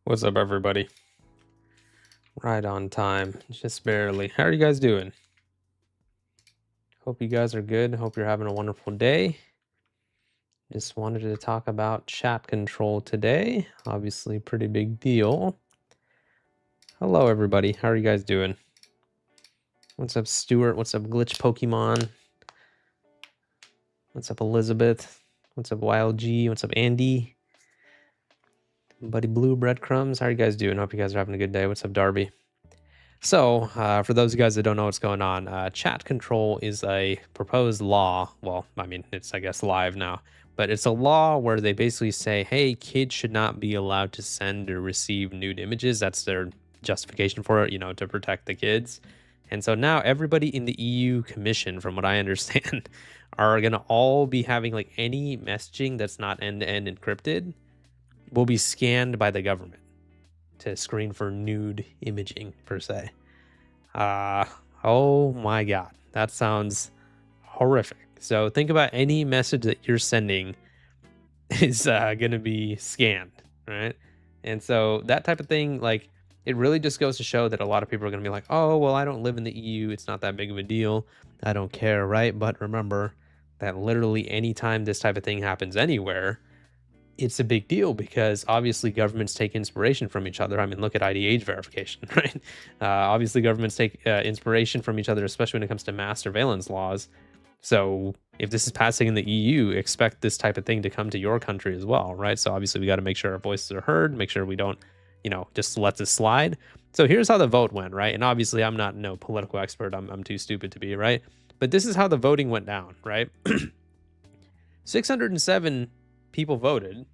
What's up, everybody? Right on time, just barely. How are you guys doing? Hope you guys are good. Hope you're having a wonderful day. Just wanted to talk about chat control today. Obviously, pretty big deal. Hello, everybody. How are you guys doing? What's up, Stuart? What's up, Glitch Pokemon? What's up, Elizabeth? What's up, Wild G? What's up, Andy? Buddy Blue Breadcrumbs. How are you guys doing? Hope you guys are having a good day. What's up, Darby? So, for those of you guys that don't know what's going on, chat control is a proposed law. Well, I mean, it's, I guess, live now, but it's a law where they basically say, hey, kids should not be allowed to send or receive nude images. That's their justification for it, to protect the kids. And so now everybody in the EU Commission, from what I understand, are going to all be having like any messaging that's not end-to-end encrypted will be scanned by the government to screen for nude imaging per se. Oh my god, that sounds horrific. So think about any message that you're sending is gonna be scanned, right? And so that type of thing, like, it really just goes to show that a lot of people are gonna be like, oh well, I don't live in the EU, it's not that big of a deal, I don't care, right? But remember that literally anytime this type of thing happens anywhere, it's a big deal because obviously governments take inspiration from each other. I mean, look at IDH verification, right? Obviously, governments take inspiration from each other, especially when it comes to mass surveillance laws. So if this is passing in the EU, expect this type of thing to come to your country as well, right? So obviously, we got to make sure our voices are heard, make sure we don't, just let this slide. So here's how the vote went, right? And obviously, I'm not no political expert. I'm too stupid to be, right? But this is how the voting went down, right? 607 people voted.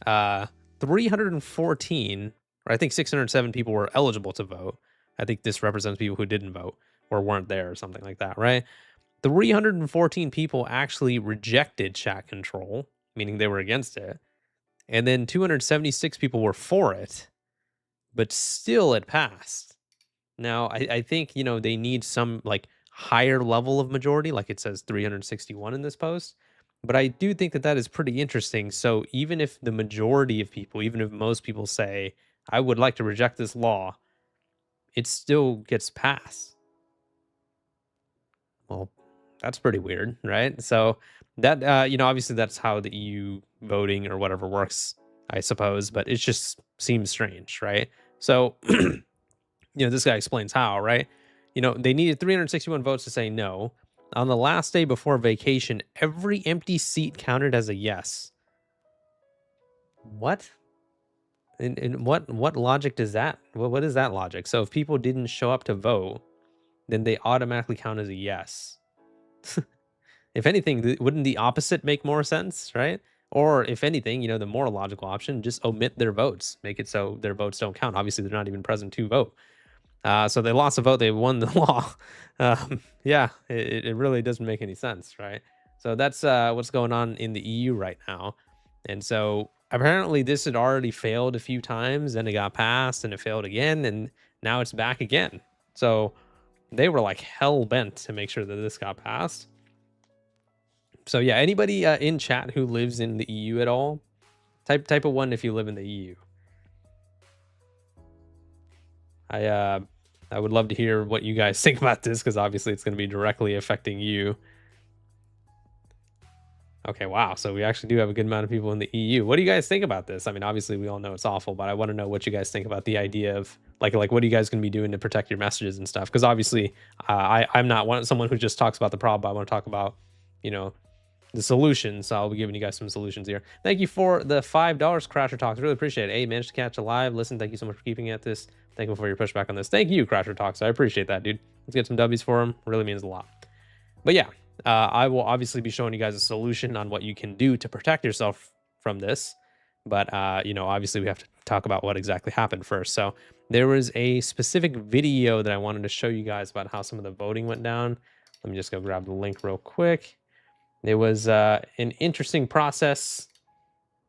314, or I think 607 people were eligible to vote. I think this represents people who didn't vote or weren't there or something like that, right? 314 people actually rejected chat control, meaning they were against it. And then 276 people were for it, but still it passed. Now, I think, they need some like higher level of majority, like it says 361 in this post. But I do think that that is pretty interesting. So even if the majority of people, even if most people say, I would like to reject this law, it still gets passed. Well, that's pretty weird, right? So that, obviously that's how the EU voting or whatever works, I suppose, but it just seems strange, right? So, this guy explains how, right? They needed 361 votes to say no. On the last day before vacation, every empty seat counted as a yes. What? And what logic does that? What is that logic? So if people didn't show up to vote, then they automatically count as a yes. If anything, wouldn't the opposite make more sense, right? Or if anything, the more logical option, just omit their votes, make it so their votes don't count. Obviously, they're not even present to vote. So they lost a vote, they won the law. Yeah, it really doesn't make any sense, right? So that's what's going on in the EU right now. And so apparently this had already failed a few times, and it got passed, and it failed again, and now it's back again. So they were like hell bent to make sure that this got passed. So yeah, anybody in chat who lives in the EU at all, type a 1 if you live in the EU. I would love to hear what you guys think about this, because obviously it's going to be directly affecting you. Okay, wow. So we actually do have a good amount of people in the EU. What do you guys think about this? I mean, obviously we all know it's awful, but I want to know what you guys think about the idea of like what are you guys going to be doing to protect your messages and stuff? Because obviously I'm not someone who just talks about the problem. I want to talk about, the solution. So I'll be giving you guys some solutions here. Thank you for the $5 Crasher Talks. Really appreciate it. Hey, managed to catch a live. Listen, thank you so much for keeping at this. Thank you for your pushback on this. Thank you, Crasher Talks. I appreciate that, dude. Let's get some W's for him. Really means a lot. But yeah, I will obviously be showing you guys a solution on what you can do to protect yourself from this. But, obviously we have to talk about what exactly happened first. So there was a specific video that I wanted to show you guys about how some of the voting went down. Let me just go grab the link real quick. It was an interesting process.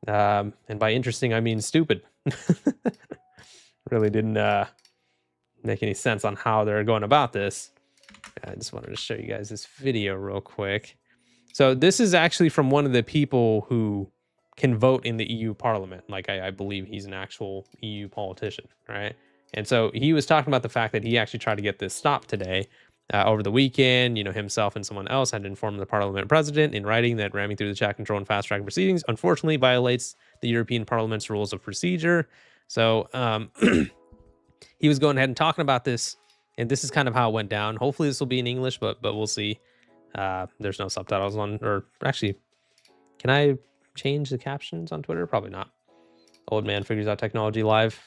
And by interesting, I mean stupid. Really didn't make any sense on how they're going about this. I just wanted to show you guys this video real quick. So this is actually from one of the people who can vote in the EU Parliament. Like I believe he's an actual EU politician, right? And so he was talking about the fact that he actually tried to get this stopped today. Over the weekend, himself and someone else had informed the parliament president in writing that ramming through the chat control and fast track proceedings unfortunately violates the European Parliament's rules of procedure. So he was going ahead and talking about this, and this is kind of how it went down. Hopefully this will be in English, but we'll see. There's no subtitles on, or actually, can I change the captions on Twitter? Probably not. Old man figures out technology live.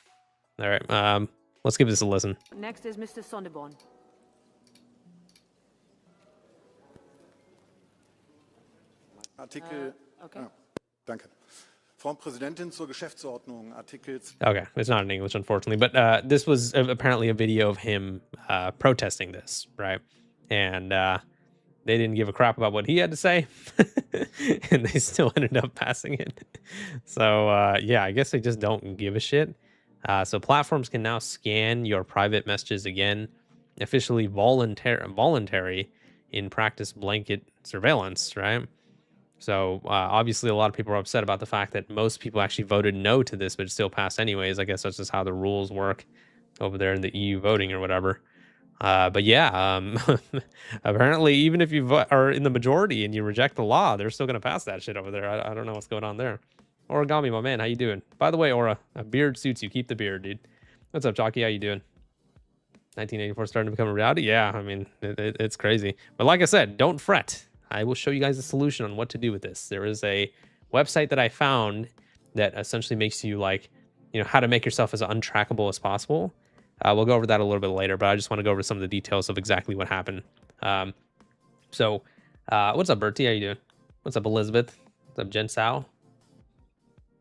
All right, let's give this a listen. Next is Mr. Sonneborn. Artikel. Okay. Danke. Frau Präsidentin zur Geschäftsordnung, Artikel. Okay, it's not in English, unfortunately, but this was apparently a video of him protesting this, right? And they didn't give a crap about what he had to say, and they still ended up passing it. So yeah, I guess they just don't give a shit. So platforms can now scan your private messages again, officially voluntary in practice blanket surveillance, right? So obviously a lot of people are upset about the fact that most people actually voted no to this, but it still passed anyways. I guess that's just how the rules work over there in the EU voting or whatever. But yeah, apparently even if you are in the majority and you reject the law, they're still going to pass that shit over there. I don't know what's going on there. Origami, my man, how you doing? By the way, Aura, a beard suits you. Keep the beard, dude. What's up, Jockey? How you doing? 1984 starting to become a reality? Yeah, I mean, it's crazy. But like I said, don't fret. I will show you guys a solution on what to do with this. There is a website that I found that essentially makes you how to make yourself as untrackable as possible. We'll go over that a little bit later, but I just want to go over some of the details of exactly what happened. So what's up, Bertie? How you doing? What's up, Elizabeth? What's up, Jen Sao?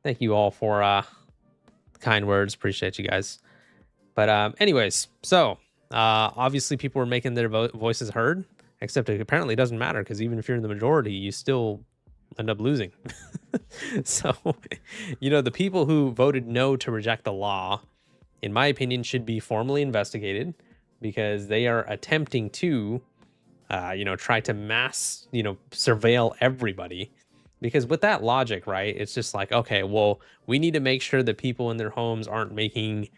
Thank you all for kind words. Appreciate you guys. But anyways, so obviously people were making their voices heard. Except it apparently doesn't matter because even if you're in the majority, you still end up losing. So, the people who voted no to reject the law, in my opinion, should be formally investigated because they are attempting to, try to mass, surveil everybody. Because with that logic, right, it's just like, okay, well, we need to make sure that people in their homes aren't making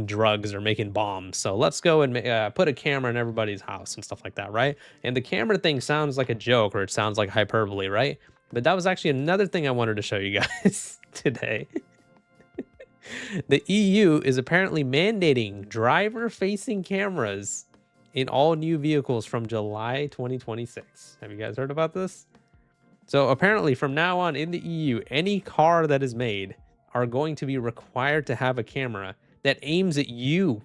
drugs or making bombs. So let's go and put a camera in everybody's house and stuff like that, right? And the camera thing sounds like a joke or it sounds like hyperbole, right? But that was actually another thing I wanted to show you guys today. The EU is apparently mandating driver-facing cameras in all new vehicles from July 2026. Have you guys heard about this? So apparently from now on in the EU, any car that is made are going to be required to have a camera that aims at you.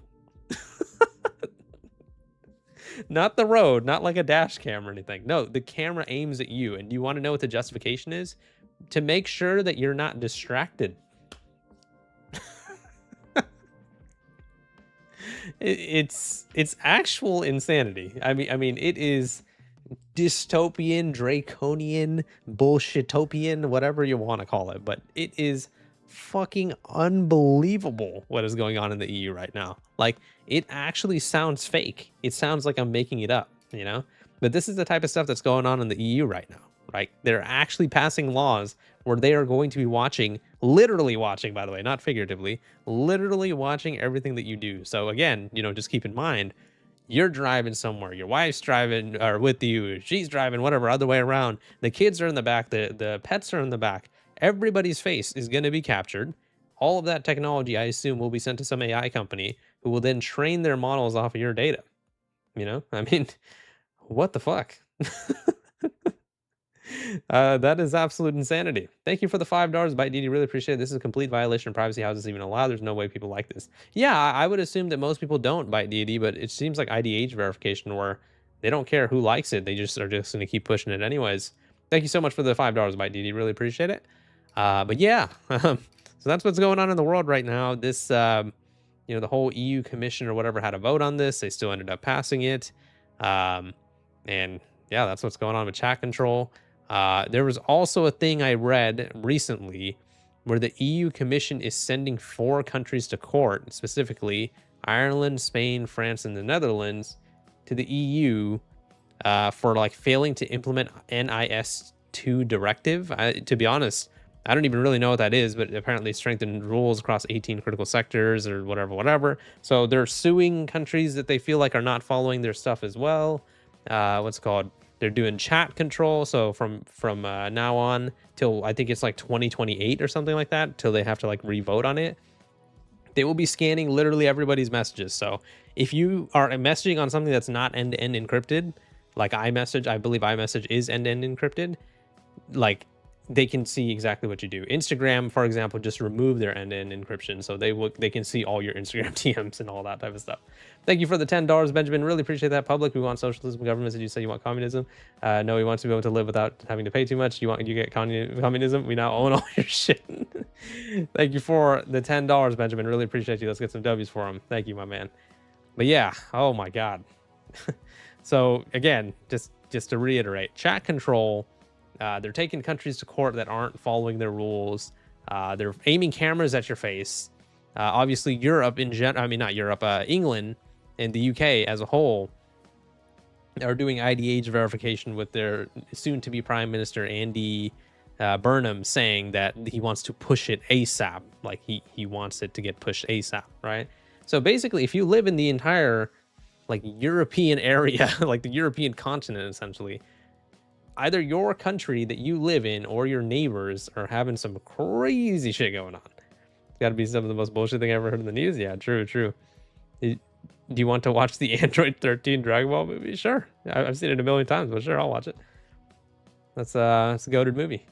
Not the road, not like a dash cam or anything. No, the camera aims at you. And you want to know what the justification is? To make sure that you're not distracted. It's actual insanity. I mean, it is dystopian, draconian, bullshitopian, whatever you want to call it, but it is fucking unbelievable what is going on in the EU right now. Like, it actually sounds fake. It sounds like I'm making it up, but this is the type of stuff that's going on in the EU right now. Right? They're actually passing laws where they are going to be watching, literally watching, by the way, not figuratively, literally watching everything that you do. So again, just keep in mind, you're driving somewhere, your wife's driving or with you, she's driving, whatever, other way around. The kids are in the back, the pets are in the back. Everybody's face is going to be captured. All of that technology, I assume, will be sent to some AI company who will then train their models off of your data. I mean, what the fuck? That is absolute insanity. Thank you for the $5, ByteDD. Really appreciate it. This is a complete violation of privacy. How is this even allowed? There's no way people like this. Yeah, I would assume that most people don't ByteDD, but it seems like IDH verification where they don't care who likes it. They just are just going to keep pushing it anyways. Thank you so much for the $5, ByteDD. Really appreciate it. But yeah, so that's what's going on in the world right now. This, the whole EU Commission or whatever had a vote on this. They still ended up passing it. And yeah, that's what's going on with chat control. There was also a thing I read recently where the EU Commission is sending 4 countries to court, specifically Ireland, Spain, France, and the Netherlands, to the EU for failing to implement NIS 2 directive. To be honest, I don't even really know what that is, but apparently strengthened rules across 18 critical sectors or whatever. So they're suing countries that they feel like are not following their stuff as well. What's it called? They're doing chat control. So from now on till I think it's like 2028 or something like that, till they have to like revote on it. They will be scanning literally everybody's messages. So if you are messaging on something that's not end-to-end encrypted, like iMessage, I believe iMessage is end-to-end encrypted, like they can see exactly what you do. Instagram, for example, just remove their end-to-end encryption, so they can see all your Instagram DMs and all that type of stuff. Thank you for the $10, Benjamin. Really appreciate that. Public, we want socialism. Governments, did you say you want communism? No, we want to be able to live without having to pay too much. You get communism? We now own all your shit. Thank you for the $10, Benjamin. Really appreciate you. Let's get some W's for him. Thank you, my man. But yeah, oh my god. So again, just to reiterate, chat control. They're taking countries to court that aren't following their rules. They're aiming cameras at your face. Obviously, Europe in general, I mean, not Europe, England and the UK as a whole are doing ID age verification with their soon-to-be Prime Minister Andy Burnham saying that he wants to push it ASAP. Like he wants it to get pushed ASAP, right? So basically, if you live in the entire like European area, like the European continent, essentially, either your country that you live in or your neighbors are having some crazy shit going on. It's got to be some of the most bullshit thing I ever heard in the news. Yeah, true. Do you want to watch the Android 13 Dragon Ball movie? Sure. I've seen it a million times, but sure, I'll watch it. It's a goated movie.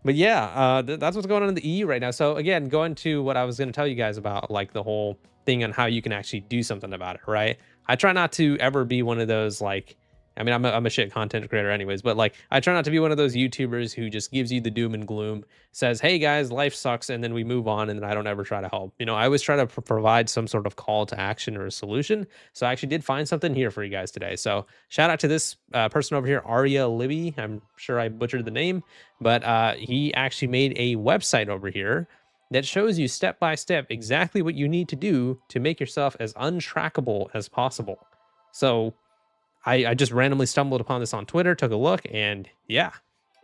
But yeah, that's what's going on in the EU right now. So again, going to what I was going to tell you guys about, like the whole thing on how you can actually do something about it, right? I try not to ever be one of those like, I mean, I'm a shit content creator anyways, but like, I try not to be one of those YouTubers who just gives you the doom and gloom, says, hey guys, life sucks, and then we move on, and then I don't ever try to help. You know, I always try to provide some sort of call to action or a solution. So I actually did find something here for you guys today. So shout out to this person over here, Arya Libby. I'm sure I butchered the name, but he actually made a website over here that shows you step by step exactly what you need to do to make yourself as untrackable as possible. So I just randomly stumbled upon this on Twitter, took a look, and yeah,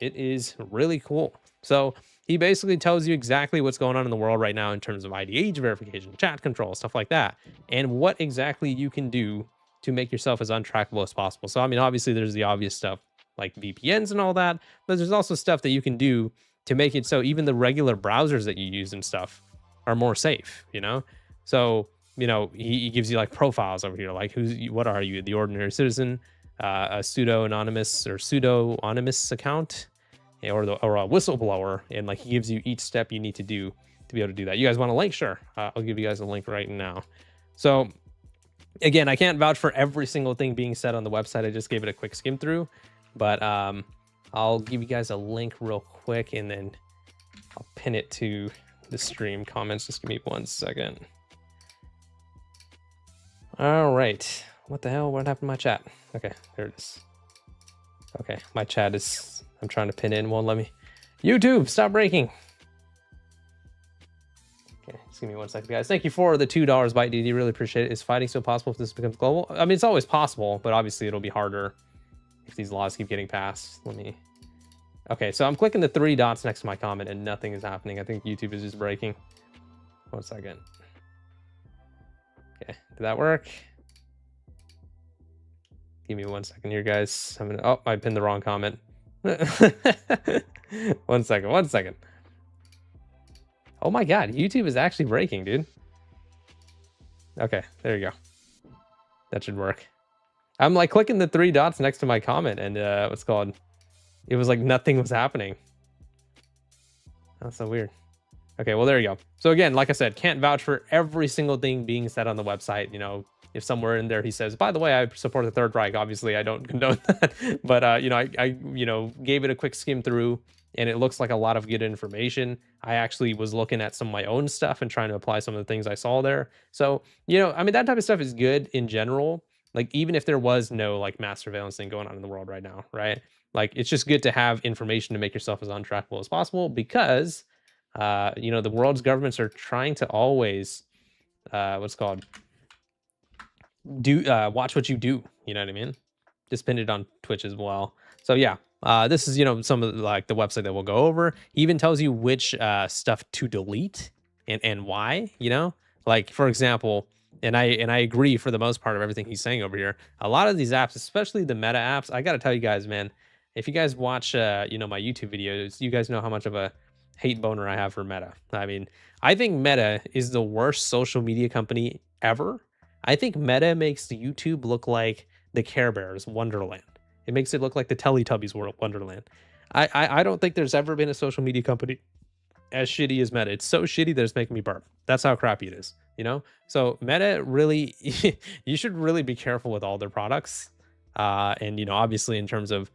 it is really cool. So he basically tells you exactly what's going on in the world right now in terms of ID age verification, chat control, stuff like that, and what exactly you can do to make yourself as untrackable as possible. So, I mean, obviously there's the obvious stuff like VPNs and all that, but there's also stuff that you can do to make it so even the regular browsers that you use and stuff are more safe, you know? So, you know, he gives you like profiles over here, like what are you, the ordinary citizen, a pseudo-anonymous account, or a whistleblower, and like he gives you each step you need to do to be able to do that. You guys want a link? Sure, I'll give you guys a link right now. So again, I can't vouch for every single thing being said on the website. I just gave it a quick skim through, but I'll give you guys a link real quick, and then I'll pin it to the stream comments. Just give me 1 second. All right. What the hell? What happened to my chat? Okay, there it is. Okay, my chat is, I'm trying to pin in, won't let me. YouTube, stop breaking. Okay, just give me 1 second, guys. Thank you for the $2, Byte DD. Really appreciate it. Is fighting still possible if this becomes global? I mean, it's always possible, but obviously it'll be harder if these laws keep getting passed. Let me. Okay, so I'm clicking the 3 dots next to my comment and nothing is happening. I think YouTube is just breaking. 1 second. Okay, did that work? Give me 1 second here, guys. I'm gonna, oh, I pinned the wrong comment. 1 second. Oh my god, YouTube is actually breaking, dude. Okay, there you go. That should work. I'm like clicking the 3 dots next to my comment, and what's called, it was like nothing was happening. That's so weird. Okay, well, there you go. So again, like I said, can't vouch for every single thing being said on the website. You know, if somewhere in there he says, by the way, I support the Third Reich, obviously I don't condone that. But, you know, I gave it a quick skim through, and it looks like a lot of good information. I actually was looking at some of my own stuff and trying to apply some of the things I saw there. So, you know, I mean, that type of stuff is good in general. Like, even if there was no like mass surveillance thing going on in the world right now, right? Like, it's just good to have information to make yourself as untrackable as possible, because you know, the world's governments are trying to always watch what you do. You know what I mean? Just pinned it on Twitch as well. So yeah, This is, some of like the website that we'll go over. He even tells you which stuff to delete and why. Like for example, and I agree for the most part of everything he's saying over here. A lot of these apps, especially the Meta apps, I got to tell you guys, man. If you guys watch, my YouTube videos, you guys know how much of a hate boner I have for Meta. I mean, I think Meta is the worst social media company ever. I think Meta makes YouTube look like the Care Bears Wonderland. It makes it look like the Teletubbies world Wonderland. I don't think there's ever been a social media company as shitty as Meta. It's so shitty that it's making me burp. That's how crappy it is. So Meta really, you should really be careful with all their products. And obviously in terms of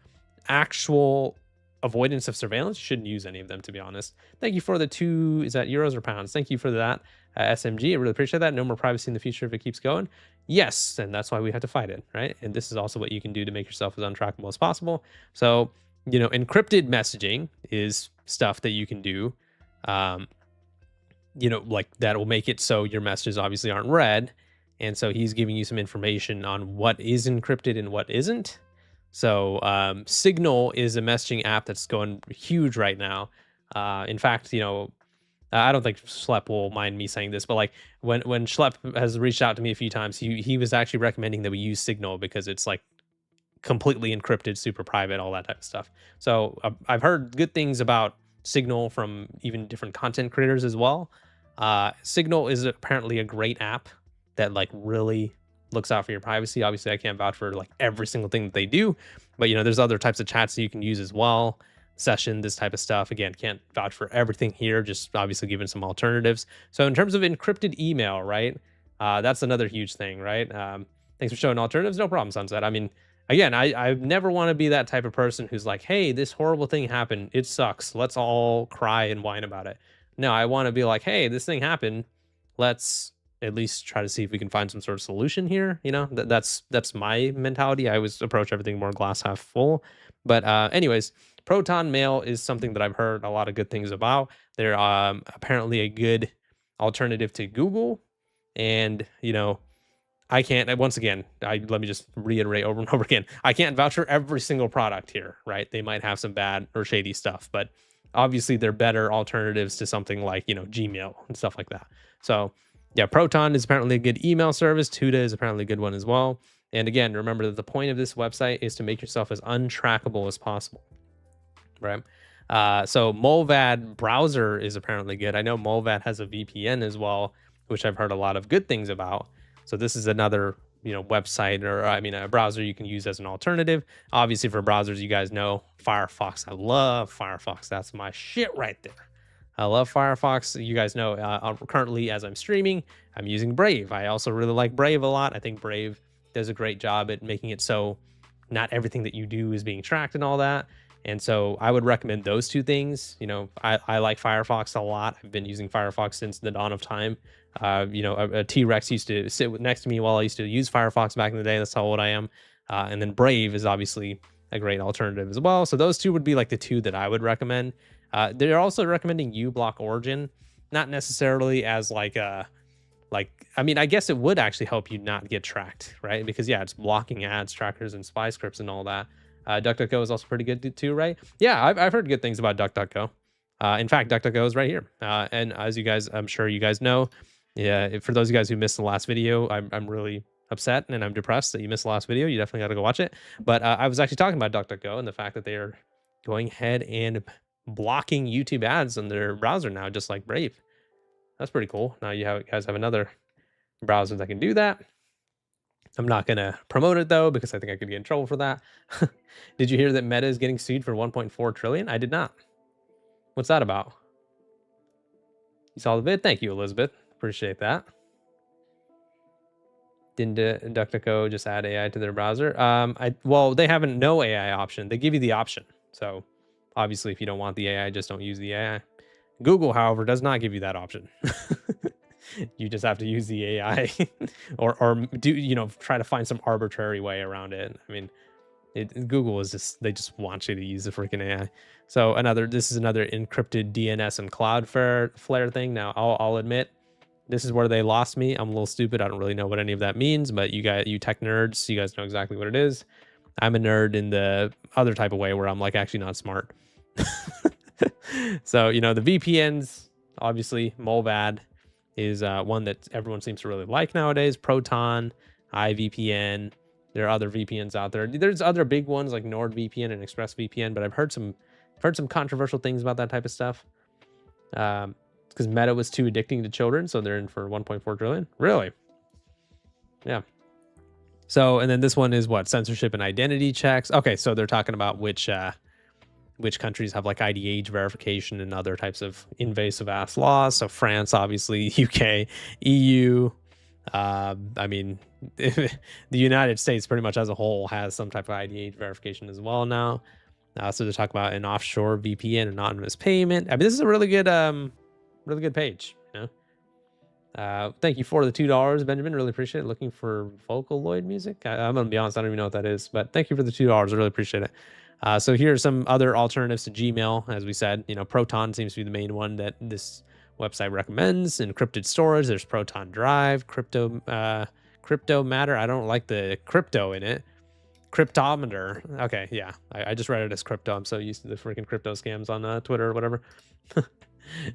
actual avoidance of surveillance, you shouldn't use any of them, to be honest. Thank you for the two, is that euros or pounds? Thank you for that, SMG. I really appreciate that. No more privacy in the future if it keeps going. Yes, and that's why we have to fight it, right? And this is also what you can do to make yourself as untrackable as possible. So, encrypted messaging is stuff that you can do, like that will make it so your messages obviously aren't read. And so he's giving you some information on what is encrypted and what isn't. So Signal is a messaging app that's going huge right now. In fact, I don't think Schlep will mind me saying this, but like when Schlep has reached out to me a few times, he was actually recommending that we use Signal because it's like completely encrypted, super private, all that type of stuff. So I've heard good things about Signal from even different content creators as well. Signal is apparently a great app that like really looks out for your privacy. Obviously, I can't vouch for like every single thing that they do, but there's other types of chats that you can use as well. Session, this type of stuff. Again, can't vouch for everything here, just obviously giving some alternatives. So in terms of encrypted email, right? That's another huge thing, right? Thanks for showing alternatives. No problem, Sunset. I mean, again, I never want to be that type of person who's like, hey, this horrible thing happened. It sucks. Let's all cry and whine about it. No, I want to be like, hey, this thing happened. Let's at least try to see if we can find some sort of solution here. That's my mentality. I always approach everything more glass half full. But anyways, Proton Mail is something that I've heard a lot of good things about. They're apparently a good alternative to Google. And, I can't, once again, let me just reiterate over and over again. I can't vouch for every single product here, right? They might have some bad or shady stuff, but obviously they're better alternatives to something like, Gmail and stuff like that. So yeah, Proton is apparently a good email service. Tuda is apparently a good one as well. And again, remember that the point of this website is to make yourself as untrackable as possible, right? So Molvad browser is apparently good. I know Molvad has a VPN as well, which I've heard a lot of good things about. So this is another, website or a browser you can use as an alternative. Obviously for browsers, you guys know Firefox. I love Firefox. That's my shit right there. I love Firefox. You guys know currently as I'm streaming, I'm using Brave. I also really like Brave a lot. I think Brave does a great job at making it so not everything that you do is being tracked and all that. And so I would recommend those two things. I like Firefox a lot. I've been using Firefox since the dawn of time. A T-Rex used to sit next to me while I used to use Firefox back in the day. That's how old I am. And then Brave is obviously a great alternative as well. So those two would be like the two that I would recommend. They're also recommending uBlock Origin, not necessarily as I guess it would actually help you not get tracked, right? Because yeah, it's blocking ads, trackers, and spy scripts and all that. DuckDuckGo is also pretty good too, right? Yeah, I've heard good things about DuckDuckGo. In fact, DuckDuckGo is right here. And as you guys, I'm sure you guys know, yeah, for those of you guys who missed the last video, I'm really upset and I'm depressed that you missed the last video. You definitely got to go watch it. But I was actually talking about DuckDuckGo and the fact that they are going ahead and blocking YouTube ads on their browser now, just like Brave. That's pretty cool. Now guys have another browser that can do that. I'm not going to promote it though, because I think I could get in trouble for that. Did you hear that Meta is getting sued for 1.4 trillion? I did not. What's that about? You saw the vid? Thank you, Elizabeth. Appreciate that. Didn't DuckDuckGo just add AI to their browser? Well, they have no AI option. They give you the option. So obviously, if you don't want the AI, just don't use the AI. Google, however, does not give you that option. You just have to use the AI or do, try to find some arbitrary way around it. I mean, Google is they just want you to use the freaking AI. So this is another encrypted DNS and Cloudflare thing. Now, I'll admit, this is where they lost me. I'm a little stupid. I don't really know what any of that means, but you tech nerds, you guys know exactly what it is. I'm a nerd in the other type of way where I'm like actually not smart. So, you know, the VPNs, obviously, Molvad is one that everyone seems to really like nowadays. Proton, iVPN. There are other VPNs out there. There's other big ones like NordVPN and ExpressVPN, but I've heard some controversial things about that type of stuff. Because Meta was too addicting to children, so they're in for 1.4 trillion. Really? Yeah. So, and then this one is what? Censorship and identity checks. Okay, so they're talking about which countries have like ID age verification and other types of invasive ass laws. So France, obviously, UK, EU. I mean, the United States pretty much as a whole has some type of ID age verification as well now. So they're talking about an offshore VPN, anonymous payment. I mean, this is a really good page. You know, thank you for the $2, Benjamin. Really appreciate it. Looking for Vocaloid music. I'm gonna be honest, I don't even know what that is, but thank you for the $2. I really appreciate it. So here are some other alternatives to Gmail. As we said, you know, Proton seems to be the main one that this website recommends. Encrypted storage. There's Proton Drive, crypto matter. I don't like the crypto in it. Cryptometer. Okay, yeah, I just read it as crypto. I'm so used to the freaking crypto scams on Twitter or whatever.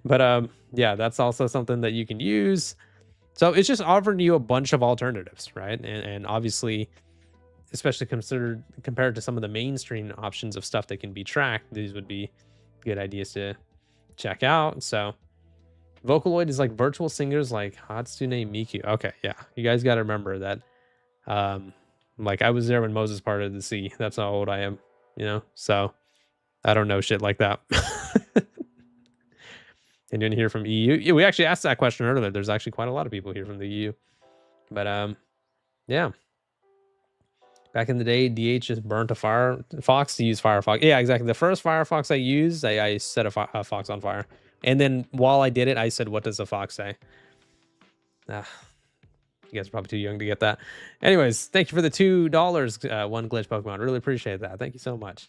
But yeah, that's also something that you can use. So it's just offering you a bunch of alternatives, right? And obviously, especially compared to some of the mainstream options of stuff that can be tracked, these would be good ideas to check out. So Vocaloid is like virtual singers like Hatsune Miku. Okay, yeah, you guys got to remember that. Like I was there when Moses parted the sea. That's how old I am, you know. So I don't know shit like that. Anyone here from EU? Yeah, we actually asked that question earlier. There's actually quite a lot of people here from the EU. But yeah. Back in the day, DH just burnt a Firefox to use Firefox. Yeah, exactly. The first Firefox I used, I set a Fox on fire. And then while I did it, I said, what does a fox say? You guys are probably too young to get that. Anyways, thank you for the $2, one glitch Pokemon. Really appreciate that. Thank you so much.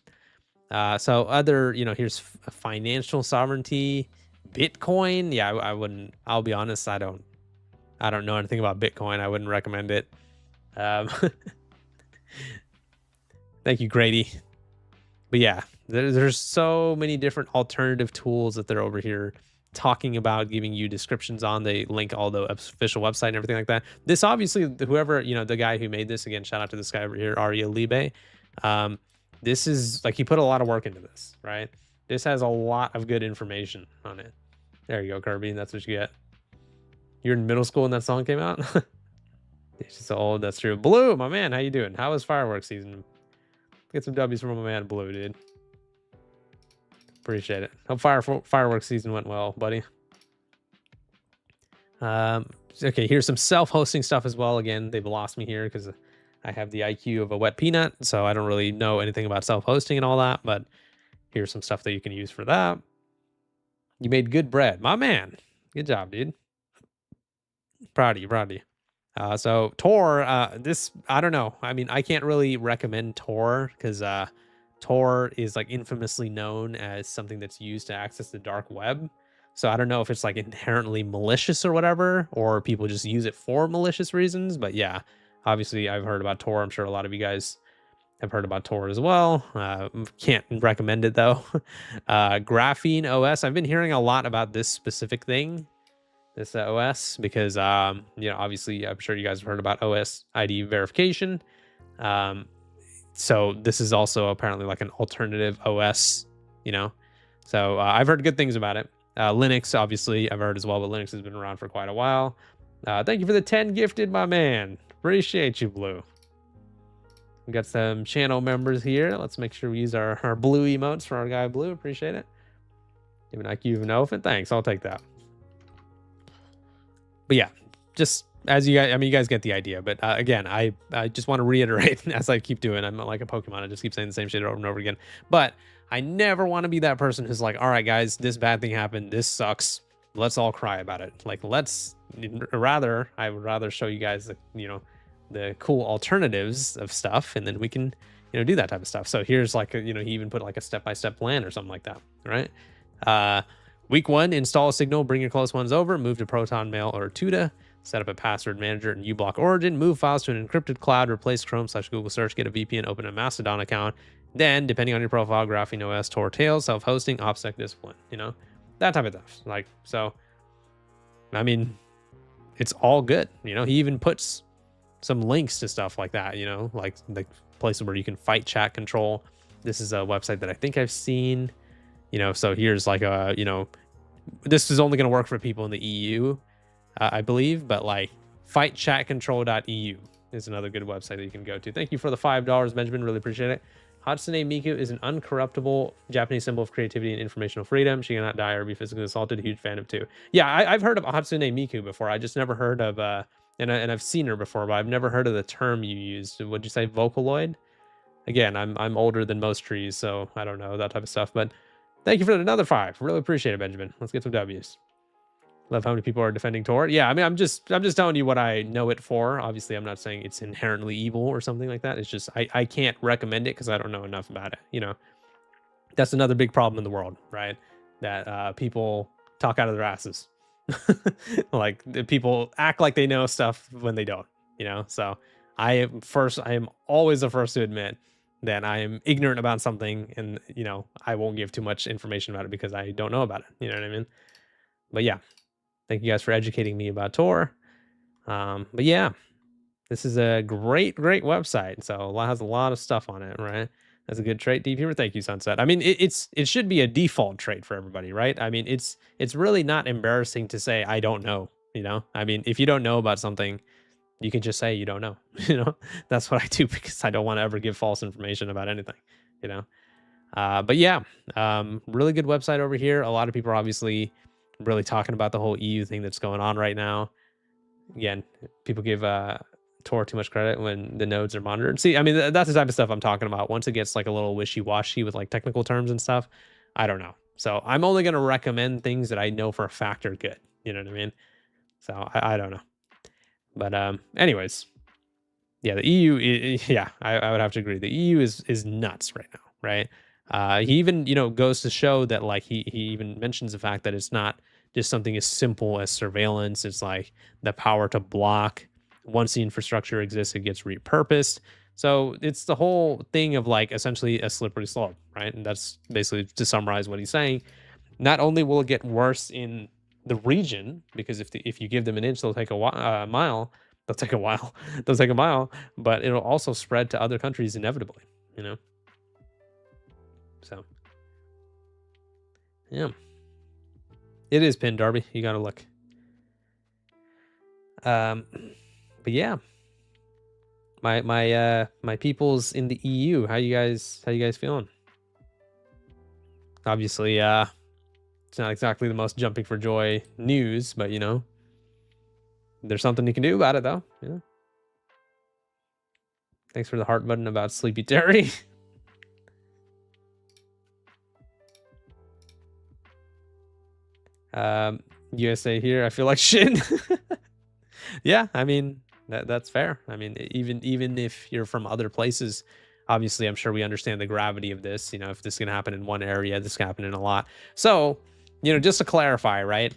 So other, you know, here's financial sovereignty, Bitcoin. Yeah, I wouldn't. I'll be honest. I don't know anything about Bitcoin. I wouldn't recommend it. Thank you, Grady. But yeah, there's so many different alternative tools that they're over here talking about, giving you descriptions on. They link all the official website and everything like that. This obviously, whoever, you know, the guy who made this, again, shout out to this guy over here, Aria Libe. This is like, he put a lot of work into this, right? This has a lot of good information on it. There you go, Kirby. That's what you get. You're in middle school when that song came out. She's so old. That's true. Blue, my man, how you doing? How was fireworks season? Get some W's from my man Blue, dude. Appreciate it. Hope fireworks season went well, buddy. Okay, here's some self-hosting stuff as well. Again, they've lost me here because I have the IQ of a wet peanut, so I don't really know anything about self-hosting and all that, but here's some stuff that you can use for that. You made good bread. My man. Good job, dude. Proud of you, proud of you. So Tor, this, I don't know. I mean, I can't really recommend Tor because Tor is like infamously known as something that's used to access the dark web. So I don't know if it's like inherently malicious or whatever, or people just use it for malicious reasons. But yeah, obviously I've heard about Tor. I'm sure a lot of you guys have heard about Tor as well. Can't recommend it though. Graphene OS. I've been hearing a lot about this specific thing, this OS, because you know, obviously I'm sure you guys have heard about OS ID verification. So this is also apparently like an alternative OS, you know. So I've heard good things about it. Linux, obviously, I've heard as well, but Linux has been around for quite a while. Thank you for the 10 gifted, my man. Appreciate you, Blue. We got some channel members here. Let's make sure we use our blue emotes for our guy Blue. Appreciate it. Even IQ of an elephant. Thanks. I'll take that. But yeah, just as you guys, I mean, you guys get the idea. But again, I just want to reiterate, as I keep doing, I'm not like a Pokemon. I just keep saying the same shit over and over again. But I never want to be that person who's like, all right, guys, this bad thing happened. This sucks. Let's all cry about it. Like, I would rather show you guys the, you know, the cool alternatives of stuff, and then we can, you know, do that type of stuff. So here's like, you know, he even put like a step-by-step plan or something like that, right? Week 1, install a signal, bring your close ones over, move to Proton Mail or Tuda, Set up a password manager in uBlock Origin, move files to an encrypted cloud, replace Chrome/Google search, get a VPN, open a Mastodon account. Then, depending on your profile, Graphene OS, Tor, Tails, self-hosting, OPSEC discipline, that type of stuff. Like, so, I mean, it's all good. He even puts some links to stuff like that, like the places where you can fight chat control. This is a website that I think I've seen, so here's like a, this is only going to work for people in the EU, I believe, but like fightchatcontrol.eu is another good website that you can go to. Thank you for the $5, Benjamin. Really appreciate it. Hatsune Miku is an uncorruptible Japanese symbol of creativity and informational freedom. She cannot die or be physically assaulted. Huge fan of too. Yeah, I've heard of Hatsune Miku before. I just never heard of, and I've seen her before, but I've never heard of the term you used. Would you say Vocaloid? Again, I'm older than most trees, so I don't know that type of stuff. But thank you for another 5. Really appreciate it, Benjamin. Let's get some W's. Love how many people are defending Tor. Yeah, I mean, I'm just telling you what I know it for. Obviously, I'm not saying it's inherently evil or something like that. It's just I can't recommend it because I don't know enough about it. That's another big problem in the world, right? That people talk out of their asses. Like people act like they know stuff when they don't. So I am always the first to admit that I am ignorant about something, and I won't give too much information about it because I don't know about it. You know what I mean? But yeah. Thank you guys for educating me about Tor. But yeah, this is a great website. So it has a lot of stuff on it, right? That's a good trait, Deep Humor. Thank you, Sunset. I mean, it should be a default trait for everybody, right? I mean, it's really not embarrassing to say I don't know. I mean, if you don't know about something, you can just say you don't know. That's what I do because I don't want to ever give false information about anything. But yeah, really good website over here. A lot of people are obviously really talking about the whole EU thing that's going on right now. Again, people give Tor too much credit when the nodes are monitored. See, I mean, that's the type of stuff I'm talking about. Once it gets like a little wishy-washy with like technical terms and stuff, I don't know. So I'm only going to recommend things that I know for a fact are good. You know what I mean? So I don't know. But anyways, yeah, the EU, yeah, I would have to agree. The EU is nuts right now, right? He even, goes to show that like he even mentions the fact that it's not just something as simple as surveillance. It's like the power to block. Once the infrastructure exists, it gets repurposed. So it's the whole thing of like essentially a slippery slope, right? And that's basically to summarize what he's saying. Not only will it get worse in the region, because if you give them an inch, they'll take a mile. They'll take a while. They'll take a mile, but it'll also spread to other countries inevitably. So, yeah, it is pinned, Darby. You gotta look. But yeah, my peoples in the EU. How you guys feeling? Obviously, it's not exactly the most jumping for joy news, but there's something you can do about it, though. Thanks for the heart button about Sleepy Terry. USA here, I feel like shit. Yeah, I mean, that's fair. I mean, even if you're from other places, obviously I'm sure we understand the gravity of this. If this can happen in one area, this can happen in a lot. So, just to clarify, right?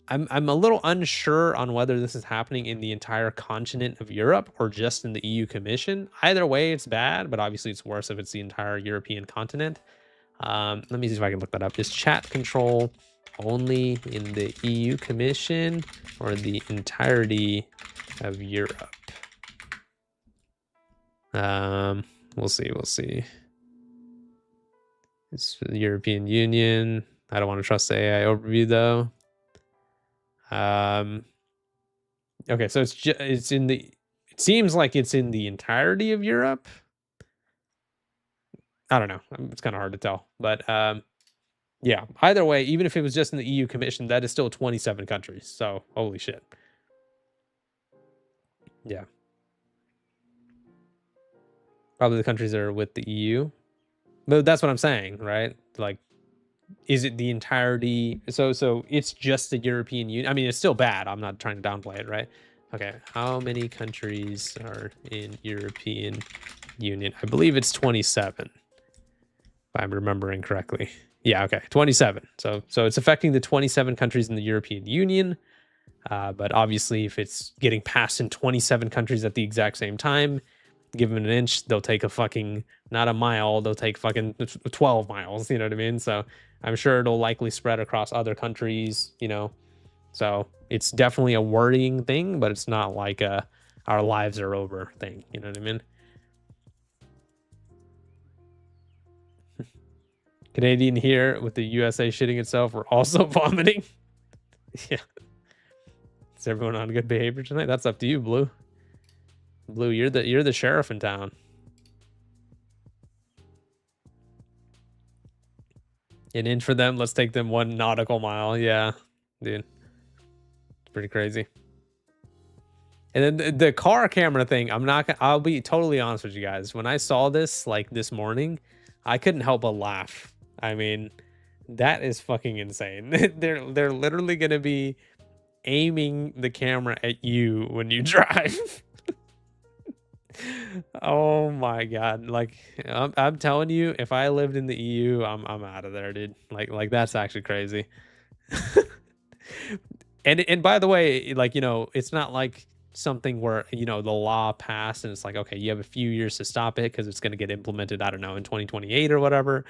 I'm a little unsure on whether this is happening in the entire continent of Europe or just in the EU Commission. Either way, it's bad, but obviously it's worse if it's the entire European continent. Let me see if I can look that up. Is chat control only in the EU Commission or the entirety of Europe? We'll see. It's the European Union. I don't want to trust the AI overview though. Okay, so it's in the. It seems like it's in the entirety of Europe. I don't know. It's kind of hard to tell, but yeah. Either way, even if it was just in the EU Commission, that is still 27 countries. So holy shit. Yeah. Probably the countries that are with the EU. But that's what I'm saying, right? Like, is it the entirety? So it's just the European Union. I mean, it's still bad. I'm not trying to downplay it, right? Okay, how many countries are in European Union? I believe it's 27, if I'm remembering correctly. Yeah, okay, 27. So it's affecting the 27 countries in the European Union. But obviously, if it's getting passed in 27 countries at the exact same time, give them an inch, they'll take a fucking, not a mile, they'll take fucking 12 miles. You know what I mean? So I'm sure it'll likely spread across other countries, you know. So it's definitely a worrying thing, but it's not like a our lives are over thing. You know what I mean? Canadian here with the USA shitting itself, we're also vomiting. Yeah. Is everyone on good behavior tonight? That's up to you, Blue. Blue, you're the sheriff in town. An inch for them. Let's take them 1 nautical mile. Yeah, dude, it's pretty crazy. And then the car camera thing. I'll be totally honest with you guys. When I saw this like this morning, I couldn't help but laugh. I mean, that is fucking insane. They're literally gonna be aiming the camera at you when you drive. Oh my god! Like I'm telling you, if I lived in the EU, I'm out of there, dude. Like that's actually crazy. And by the way, like, you know, it's not like something where, you know, the law passed and it's like, okay, you have a few years to stop it because it's going to get implemented, I don't know, in 2028 or whatever.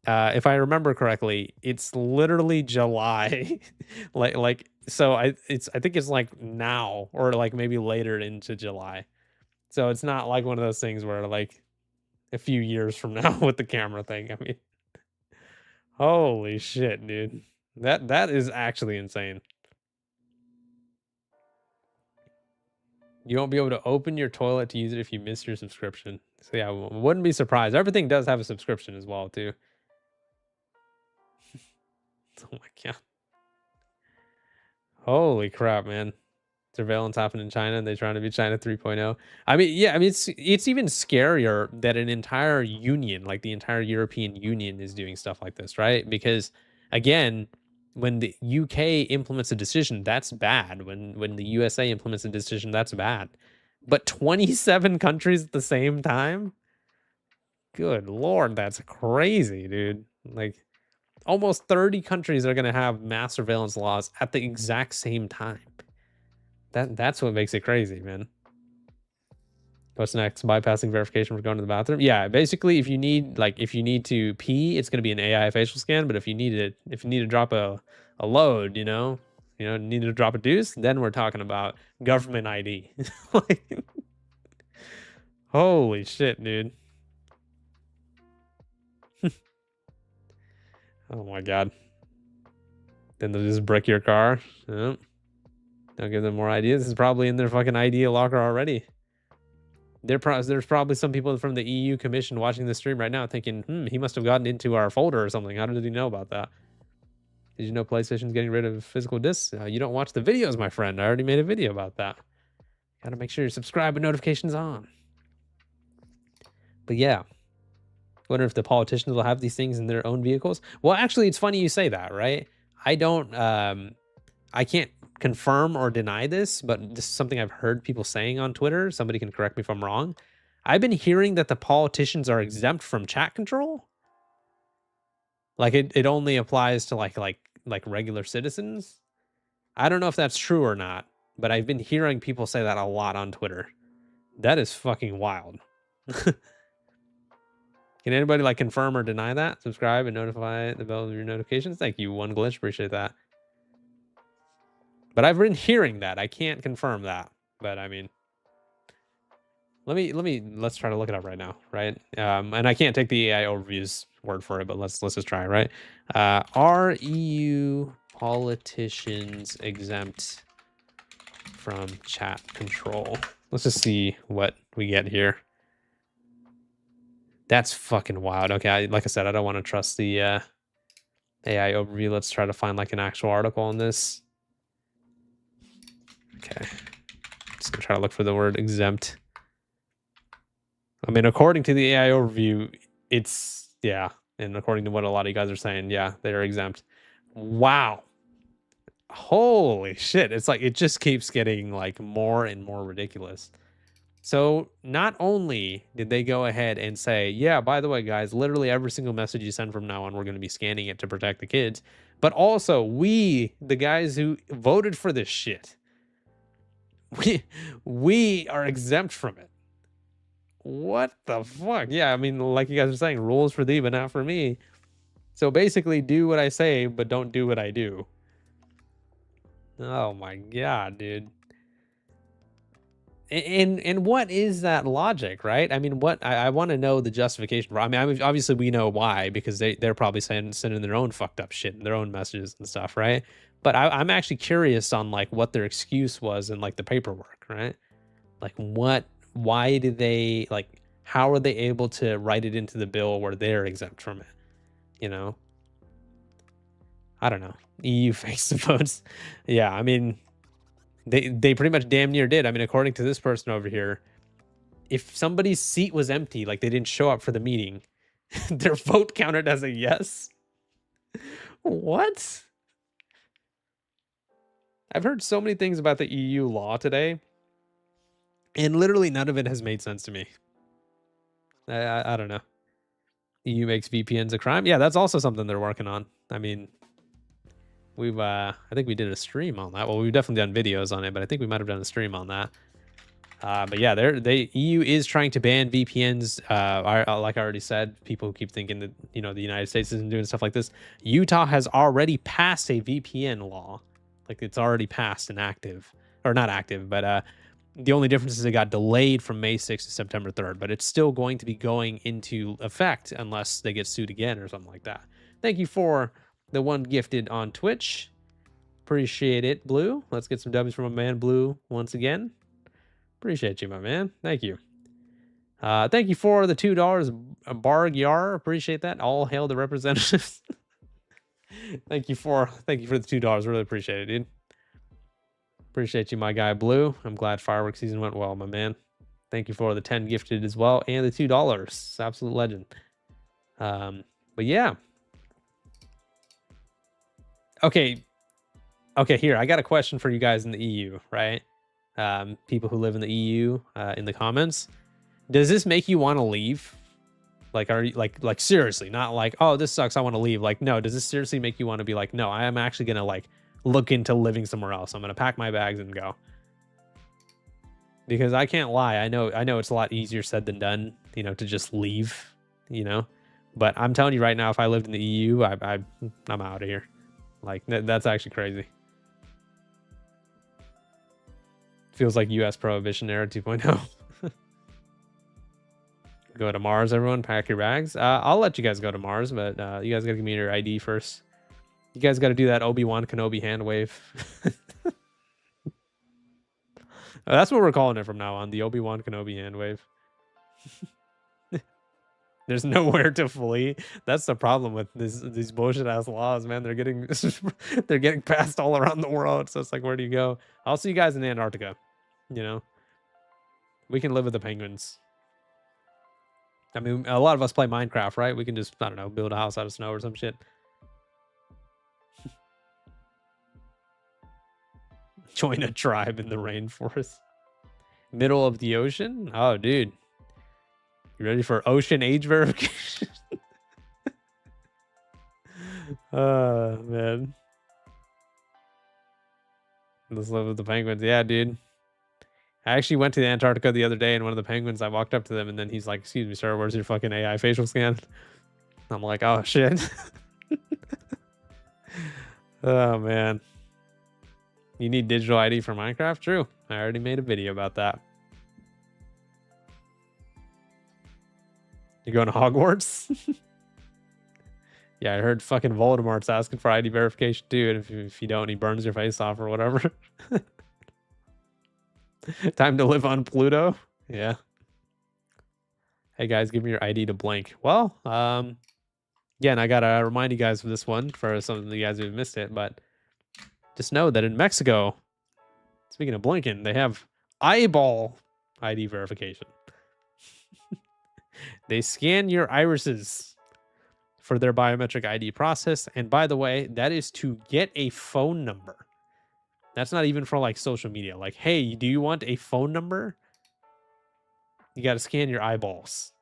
If I remember correctly, it's literally July. like so I think it's like now or like maybe later into July. So it's not like one of those things where like a few years from now with the camera thing. I mean, holy shit, dude. That is actually insane. You won't be able to open your toilet to use it if you miss your subscription. So yeah, wouldn't be surprised. Everything does have a subscription as well too. Oh my god. Holy crap, man. Surveillance happened in China and they're trying to be China 3.0. I mean, yeah, I mean it's even scarier that an entire union, like the entire European Union is doing stuff like this, right? Because again, when the UK implements a decision, that's bad. When the USA implements a decision, that's bad. But 27 countries at the same time? Good lord, that's crazy, dude. Like almost 30 countries are going to have mass surveillance laws at the exact same time. That's what makes it crazy, man. What's next? Bypassing verification for going to the bathroom. Yeah, basically, if you need to pee, it's gonna be an AI facial scan. But if you need to drop a load, need to drop a deuce, then we're talking about government ID. Like, holy shit, dude. Oh my god. Then they'll just brick your car. Yep. Don't give them more ideas. This is probably in their fucking idea locker already. There's probably some people from the EU Commission watching the stream right now thinking, he must have gotten into our folder or something. How did he know about that? Did you know PlayStation's getting rid of physical discs? You don't watch the videos, my friend. I already made a video about that. Gotta make sure you're subscribed with notifications on. But yeah. Wonder if the politicians will have these things in their own vehicles. Well, actually, it's funny you say that, right? I can't confirm or deny this, but this is something I've heard people saying on Twitter. Somebody can correct me if I'm wrong. I've been hearing that the politicians are exempt from chat control. Like it only applies to like regular citizens. I don't know if that's true or not, but I've been hearing people say that a lot on Twitter. That is fucking wild. Can anybody like confirm or deny that? Subscribe and notify the bell of your notifications. Thank you, One Glitch. Appreciate that. But I've been hearing that. I can't confirm that. But I mean, let's try to look it up right now, right? And I can't take the AI overview's word for it, but let's just try, right? Are EU politicians exempt from chat control? Let's just see what we get here. That's fucking wild. Okay, like I said, I don't want to trust the AI overview. Let's try to find like an actual article on this. Okay, just gonna try to look for the word exempt. I mean, according to the AI overview, it's, yeah, and according to what a lot of you guys are saying, yeah, they're exempt. Wow. Holy shit. It's like, it just keeps getting like more and more ridiculous. So not only did they go ahead and say, yeah, by the way, guys, literally every single message you send from now on, we're going to be scanning it to protect the kids. But also, we, the guys who voted for this shit, we are exempt from it. What the fuck? Yeah, I mean, like you guys are saying, rules for thee, but not for me. So basically, do what I say, but don't do what I do. Oh my god, dude. And what is that logic, right? I mean, what I want to know the justification for. I mean, obviously we know why because they're probably sending their own fucked up shit and their own messages and stuff, right? But I'm actually curious on like what their excuse was in like the paperwork, right? Like why did they like? How are they able to write it into the bill where they're exempt from it? You know, I don't know. EU fakes the votes. Yeah, I mean, they pretty much damn near did. I mean, according to this person over here, if somebody's seat was empty, like they didn't show up for the meeting, their vote counted as a yes. What? I've heard so many things about the EU law today, and literally none of it has made sense to me. I don't know. EU makes VPNs a crime. Yeah, that's also something they're working on. I mean, we've I think we did a stream on that. Well, we've definitely done videos on it, but I think we might have done a stream on that. But yeah, they EU is trying to ban VPNs. Like I already said, people who keep thinking that the United States isn't doing stuff like this. Utah has already passed a VPN law, like it's already passed and active, or not active, but the only difference is it got delayed from May 6th to September 3rd. But it's still going to be going into effect unless they get sued again or something like that. Thank you for the one gifted on Twitch. Appreciate it, Blue. Let's get some W's from a man, Blue, once again. Appreciate you, my man. Thank you. Thank you for the $2, Barg Yar. Appreciate that. All hail the representatives. thank you for the $2. Really appreciate it, dude. Appreciate you, my guy Blue. I'm glad fireworks season went well, my man. Thank you for the 10 gifted as well and the $2. Absolute legend. But yeah. Okay, here I got a question for you guys in the EU, right? People who live in the EU, in the comments. Does this make you want to leave? Like, are you like seriously, not like, oh, this sucks, I want to leave. Like, no, does this seriously make you want to be like, no, I am actually gonna like look into living somewhere else. I'm gonna pack my bags and go. Because I can't lie, I know it's a lot easier said than done, to just leave, But I'm telling you right now, if I lived in the EU, I'm out of here. Like that's actually crazy. Feels like US Prohibition era 2.0. Go to Mars, everyone. Pack your bags. I'll let you guys go to Mars, but you guys gotta give me your ID first. You guys gotta do that Obi-Wan Kenobi hand wave. That's what we're calling it from now on, the Obi-Wan Kenobi hand wave. There's nowhere to flee. That's the problem with these bullshit ass laws, man. They're getting passed all around the world. So it's like, where do you go? I'll see you guys in Antarctica. We can live with the penguins. I mean, a lot of us play Minecraft, right? We can just, I don't know, build a house out of snow or some shit. Join a tribe in the rainforest. Middle of the ocean? Oh, dude. You ready for ocean age verification? Man. Let's live with the penguins. Yeah, dude. I actually went to Antarctica the other day, and one of the penguins, I walked up to them, and then he's like, excuse me, sir, where's your fucking AI facial scan? I'm like, oh, shit. Oh, man. You need digital ID for Minecraft? True. I already made a video about that. You're going to Hogwarts? Yeah, I heard fucking Voldemort's asking for ID verification too, and if you don't, he burns your face off or whatever. Time to live on Pluto? Yeah. Hey guys, give me your ID to blank. Well, again, I gotta remind you guys of this one for some of you guys who missed it, but just know that in Mexico, speaking of blinking, they have eyeball ID verification. They scan your irises for their biometric ID process. And by the way, that is to get a phone number. That's not even for like social media. Like, hey, do you want a phone number? You got to scan your eyeballs.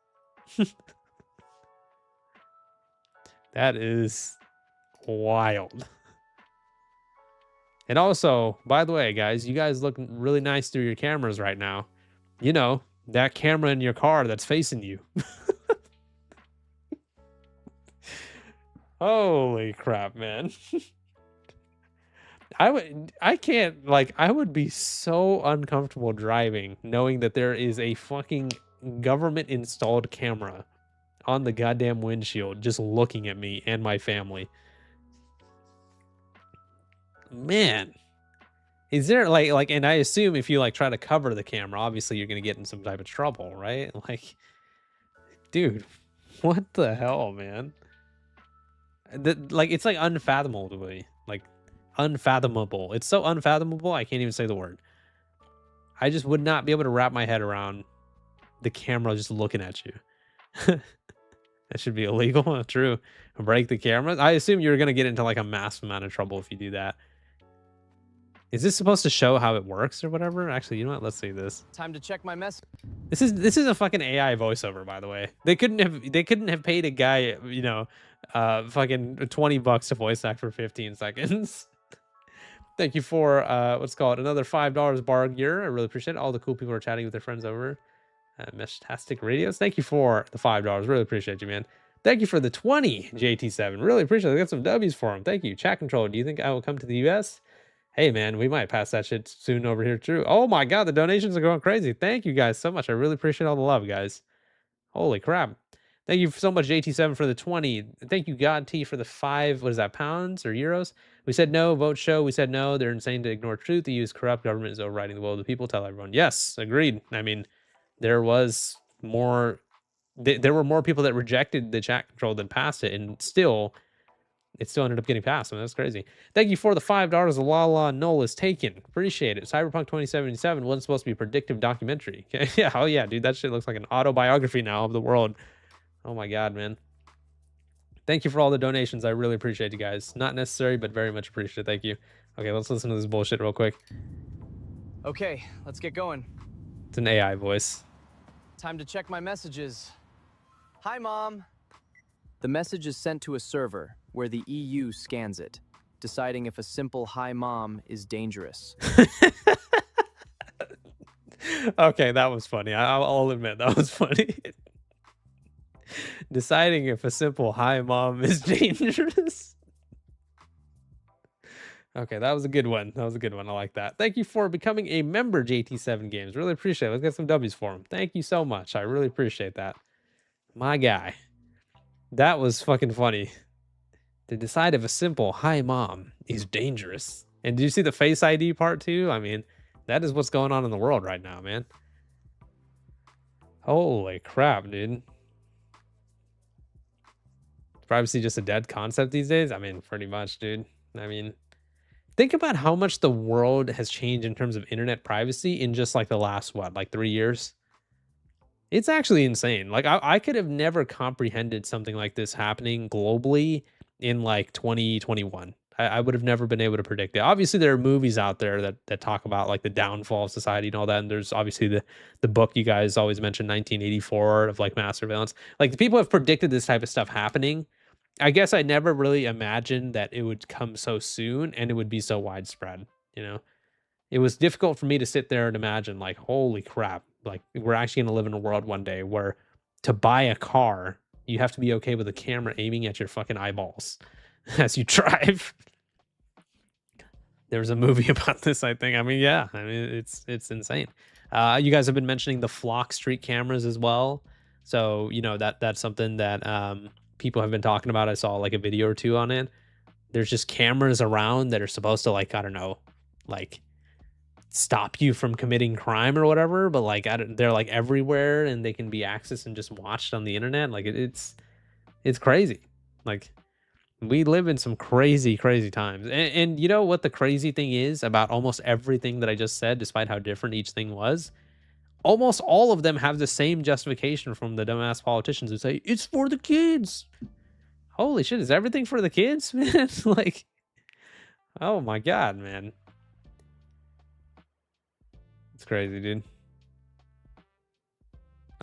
That is wild. And also, by the way, guys, you guys look really nice through your cameras right now. You know, that camera in your car that's facing you. Holy crap, man. I can't, like, I would be so uncomfortable driving knowing that there is a fucking government installed camera on the goddamn windshield just looking at me and my family. Man, is there like, and I assume if you like try to cover the camera, obviously you're gonna get in some type of trouble, right? Like, dude, what the hell, man? Like, it's like unfathomable to me. Like, unfathomable. It's so unfathomable, I can't even say the word. I just would not be able to wrap my head around the camera just looking at you. That should be illegal. True. Break the cameras. I assume you're gonna get into like a massive amount of trouble if you do that. Is this supposed to show how it works or whatever? Actually, you know what? Let's see this. Time to check my message. This is a fucking AI voiceover, by the way. They couldn't have paid a guy, you know, fucking $20 to voice act for 15 seconds. Thank you for what's called another $5 bar gear. I really appreciate it. All the cool people are chatting with their friends over. Meshtastic Radios. Thank you for the $5. Really appreciate you, man. Thank you for the 20, JT7. Really appreciate it. I got some W's for him. Thank you. Chat control. Do you think I will come to the US? Hey, man, we might pass that shit soon over here, too. Oh, my God. The donations are going crazy. Thank you guys so much. I really appreciate all the love, guys. Holy crap. Thank you so much, JT7, for the 20. Thank you, God T, for the 5, what is that, pounds or euros? We said no. Vote show. We said no. They're insane to ignore truth. The use corrupt government is overriding the will of the people. Tell everyone. Yes, agreed. I mean, there was more, there were more people that rejected the chat control than passed it, and still, it still ended up getting passed. I mean, that's crazy. Thank you for the $5. The La La Null is taken. Appreciate it. Cyberpunk 2077 wasn't supposed to be a predictive documentary. Yeah, oh yeah, dude, that shit looks like an autobiography now of the world. Oh my God, man. Thank you for all the donations. I really appreciate you guys. Not necessary, but very much appreciated. Thank you. Okay, let's listen to this bullshit real quick. Okay, let's get going. It's an AI voice. Time to check my messages. Hi, Mom. The message is sent to a server where the EU scans it, deciding if a simple "Hi, Mom" is dangerous. Okay, that was funny. I'll admit that was funny. Deciding if a simple "Hi, Mom" is dangerous. Okay, that was a good one. That was a good one. I like that. Thank you for becoming a member, JT7 Games. Really appreciate it. Let's get some W's for him. Thank you so much. I really appreciate that. My guy. That was fucking funny. To decide if a simple "Hi, Mom" is dangerous. And did you see the Face ID part too? I mean, that is what's going on in the world right now, man. Holy crap, dude. Privacy just a dead concept these days? I mean, pretty much, dude. I mean, think about how much the world has changed in terms of internet privacy in just like the last, what, like 3 years? It's actually insane. Like, I could have never comprehended something like this happening globally in like 2021. I would have never been able to predict it. Obviously, there are movies out there that talk about like the downfall of society and all that. And there's obviously the book you guys always mention, 1984, of like mass surveillance. Like, the people have predicted this type of stuff happening. I guess I never really imagined that it would come so soon and it would be so widespread, you know? It was difficult for me to sit there and imagine, like, holy crap, like, we're actually gonna live in a world one day where to buy a car, you have to be okay with a camera aiming at your fucking eyeballs as you drive. There was a movie about this, I think. I mean, yeah, I mean, it's insane. You guys have been mentioning the Flock Street cameras as well. So, you know, that's something that people have been talking about. I saw like a video or two on it. There's just cameras around that are supposed to, like, I don't know, like stop you from committing crime or whatever, but like they're like everywhere and they can be accessed and just watched on the internet. Like it's crazy. Like, we live in some crazy times. And you know what the crazy thing is about almost everything that I just said, despite how different each thing was? Almost all of them have the same justification from the dumbass politicians who say it's for the kids. Holy shit, is everything for the kids, man? Like, oh my God, man. It's crazy, dude.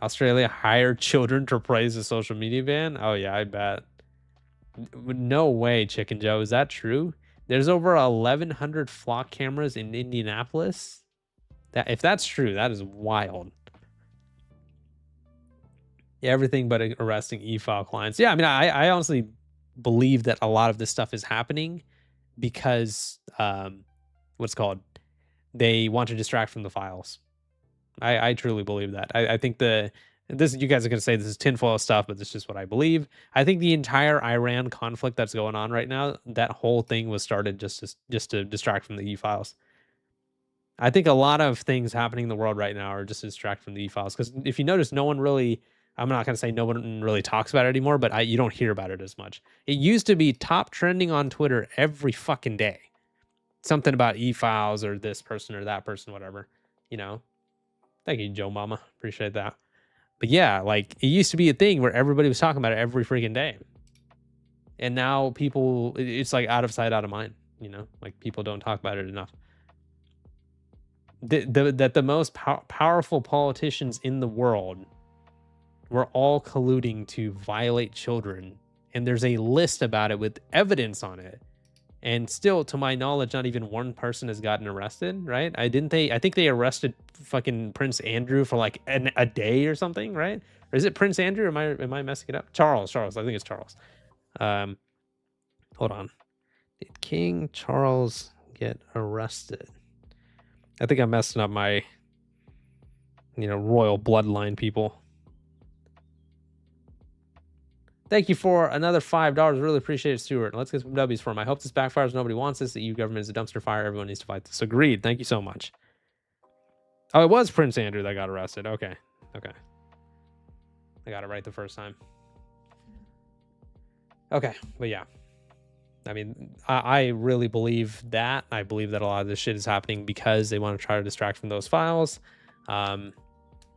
Australia hired children to praise the social media ban? Oh yeah, I bet. No way, Chicken Joe. Is that true? There's over 1,100 flock cameras in Indianapolis. That if that's true, that is wild. Everything but arresting e-file clients. Yeah, I mean, I honestly believe that a lot of this stuff is happening because what's called they want to distract from the files. I truly believe that. I think this you guys are going to say this is tinfoil stuff, but this is just what I believe. I think the entire Iran conflict that's going on right now, that whole thing was started just to distract from the e-files. I think a lot of things happening in the world right now are just to distract from the e-files. Because if you notice, no one really, I'm not going to say no one really talks about it anymore, but you don't hear about it as much. It used to be top trending on Twitter every fucking day. Something about e-files or this person or that person, whatever, you know. Thank you, Joe Mama. Appreciate that. But yeah, like it used to be a thing where everybody was talking about it every freaking day. And now people, it's like out of sight, out of mind, you know, like people don't talk about it enough. That the most powerful politicians in the world were all colluding to violate children. And there's a list about it with evidence on it. And still, to my knowledge, not even one person has gotten arrested, right? I think they arrested fucking Prince Andrew for like a day or something, right? Or is it Prince Andrew? Am I messing it up? Charles. I think it's Charles. Hold on. Did King Charles get arrested? I think I'm messing up my, royal bloodline people. Thank you for another $5. Really appreciate it, Stuart. Let's get some W's for him. I hope this backfires. Nobody wants this. The EU government is a dumpster fire. Everyone needs to fight this. Agreed. Thank you so much. Oh, it was Prince Andrew that got arrested. Okay. I got it right the first time. Okay, but yeah. I mean, I really believe that. I believe that a lot of this shit is happening because they want to try to distract from those files.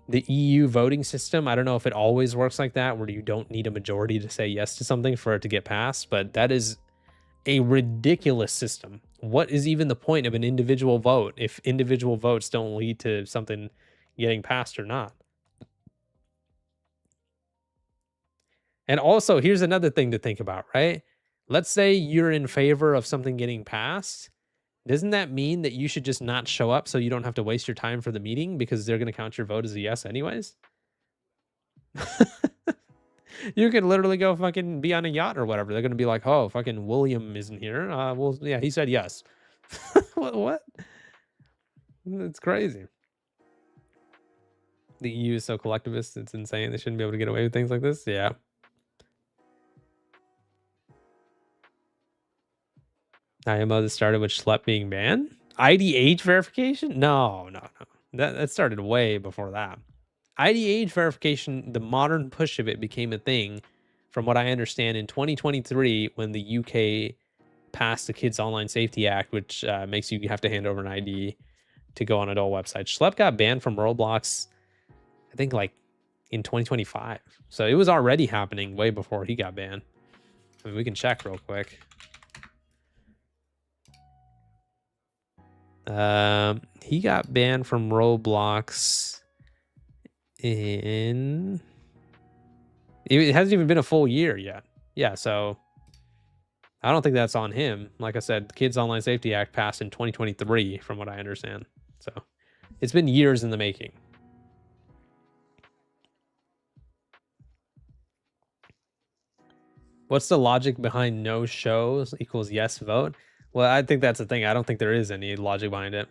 The EU voting system, I don't know if it always works like that, where you don't need a majority to say yes to something for it to get passed, but that is a ridiculous system. What is even the point of an individual vote if individual votes don't lead to something getting passed or not? And also, here's another thing to think about, right? Let's say you're in favor of something getting passed. Doesn't that mean that you should just not show up so you don't have to waste your time for the meeting because they're going to count your vote as a yes anyways? You could literally go fucking be on a yacht or whatever. They're going to be like, oh, fucking William isn't here. Well, yeah, he said yes. What? It's crazy. The EU is so collectivist. It's insane. They shouldn't be able to get away with things like this. Yeah. IMO that started with Schlep being banned? IDH verification? No. That started way before that. IDH verification, the modern push of it became a thing, from what I understand, in 2023 when the UK passed the Kids Online Safety Act, which makes you have to hand over an ID to go on adult websites. Schlep got banned from Roblox, I think, like in 2025. So it was already happening way before he got banned. I mean, we can check real quick. He got banned from Roblox in... It hasn't even been a full year yet. Yeah, so I don't think that's on him. Like I said, the Kids Online Safety Act passed in 2023, from what I understand. So it's been years in the making. What's the logic behind no shows equals yes vote? Well, I think that's the thing. I don't think there is any logic behind it.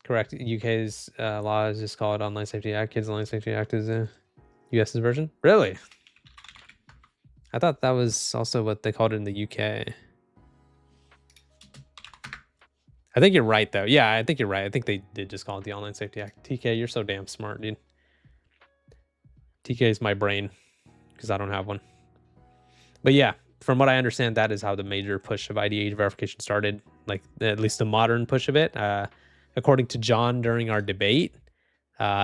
Correct. UK's law is just called Online Safety Act. Kids Online Safety Act is a US's version. Really? I thought that was also what they called it in the UK. I think you're right, though. Yeah, I think you're right. I think they did just call it the Online Safety Act. TK, you're so damn smart, dude. TK is my brain because I don't have one. But yeah, from what I understand, that is how the major push of IDH verification started, like at least the modern push of it. According to John during our debate,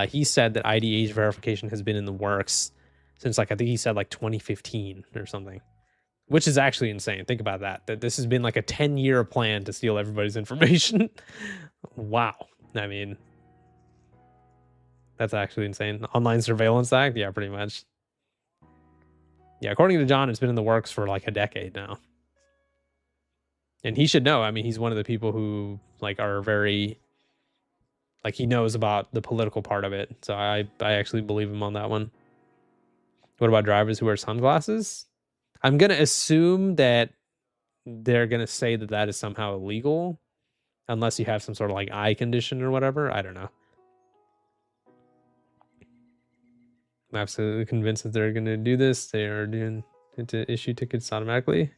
he said that IDH verification has been in the works since, like, I think he said like 2015 or something, which is actually insane. Think about that this has been like a 10-year plan to steal everybody's information. Wow. I mean, That's actually insane. Online Surveillance Act? Yeah, pretty much. Yeah, according to John, it's been in the works for like a decade now. And he should know. I mean, he's one of the people who like are very like he knows about the political part of it. So I actually believe him on that one. What about drivers who wear sunglasses? I'm going to assume that they're going to say that that is somehow illegal unless you have some sort of like eye condition or whatever. I don't know. I'm absolutely convinced that they're going to do this. They are doing it to issue tickets automatically.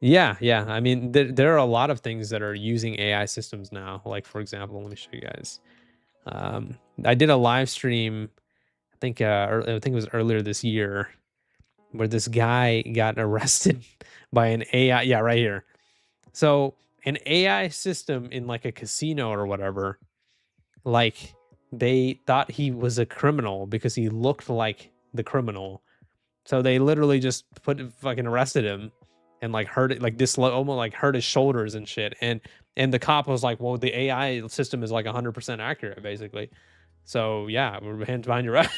Yeah, yeah. I mean, there are a lot of things that are using AI systems now. Like, for example, let me show you guys. I did a live stream, I think it was earlier this year, where this guy got arrested by an AI. Yeah, right here. So an AI system in like a casino or whatever, like they thought he was a criminal because he looked like the criminal. So they literally just fucking arrested him and like hurt it, like almost like hurt his shoulders and shit. And the cop was like, well, the AI system is like 100% accurate, basically. So yeah, we're hands behind your back.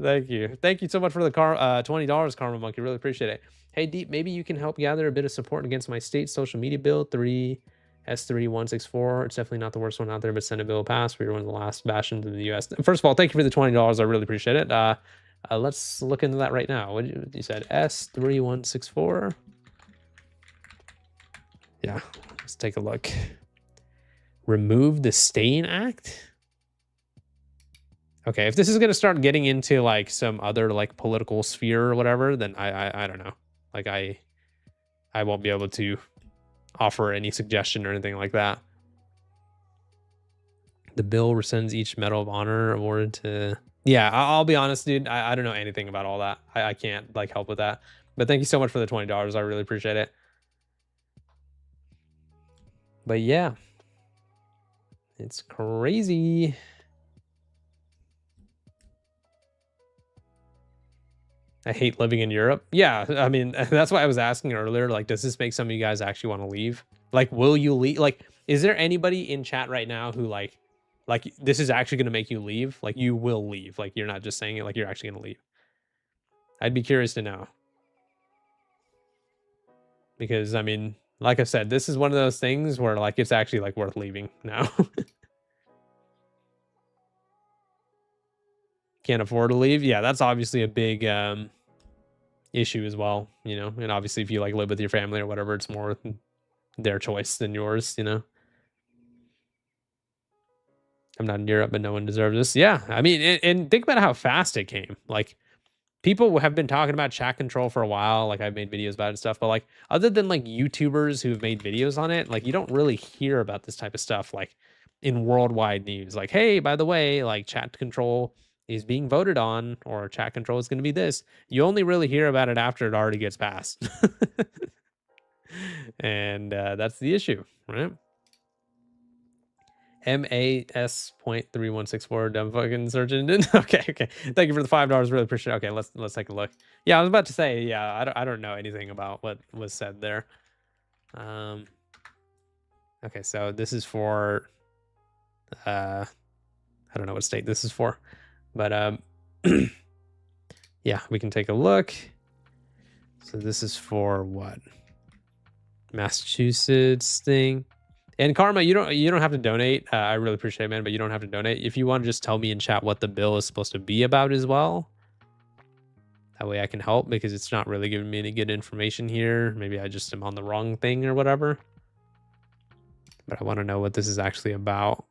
Thank you. Thank you so much for the $20, Karma Monkey. Really appreciate it. Hey, Deep, maybe you can help gather a bit of support against my state social media bill, S3164. It's definitely not the worst one out there, but Senate bill passed. We were one of the last bastions in the U.S. First of all, thank you for the $20. I really appreciate it. Let's look into that right now. What you said? S3164. Yeah, let's take a look. Remove the Stain Act? Okay, if this is going to start getting into like some other like political sphere or whatever, then I don't know. Like I won't be able to offer any suggestion or anything like that. The bill rescinds each Medal of Honor awarded to... Yeah, I'll be honest, dude. I don't know anything about all that. I can't like help with that. But thank you so much for the $20. I really appreciate it. But yeah, it's crazy. I hate living in Europe. Yeah, I mean, that's why I was asking earlier, like, does this make some of you guys actually want to leave? Like, will you leave? Like, is there anybody in chat right now who like this is actually going to make you leave? Like, you will leave. Like, you're not just saying it, like you're actually going to leave. I'd be curious to know. Because, I mean, like I said, this is one of those things where, like, it's actually, like, worth leaving now. Can't afford to leave. Yeah, that's obviously a big issue as well, you know. And obviously, if you like live with your family or whatever, it's more their choice than yours, you know. I'm not in Europe, but no one deserves this. Yeah, I mean, and think about how fast it came. Like, people have been talking about chat control for a while. Like, I've made videos about it and stuff, but like, other than like YouTubers who've made videos on it, like, you don't really hear about this type of stuff like in worldwide news. Like, hey, by the way, like, chat control is being voted on, or chat control is going to be this. You only really hear about it after it already gets passed. And that's the issue, right? MAS.3164 dumb fucking search engine. Okay. Thank you for the $5. Really appreciate it. Okay, let's take a look. Yeah, I was about to say, yeah, I don't know anything about what was said there. Okay, so this is for I don't know what state this is for, but yeah, we can take a look. So this is for what? Massachusetts thing. And Karma, you don't have to donate. I really appreciate it, man, but you don't have to donate. If you want to just tell me in chat what the bill is supposed to be about as well. That way I can help, because it's not really giving me any good information here. Maybe I just am on the wrong thing or whatever. But I want to know what this is actually about.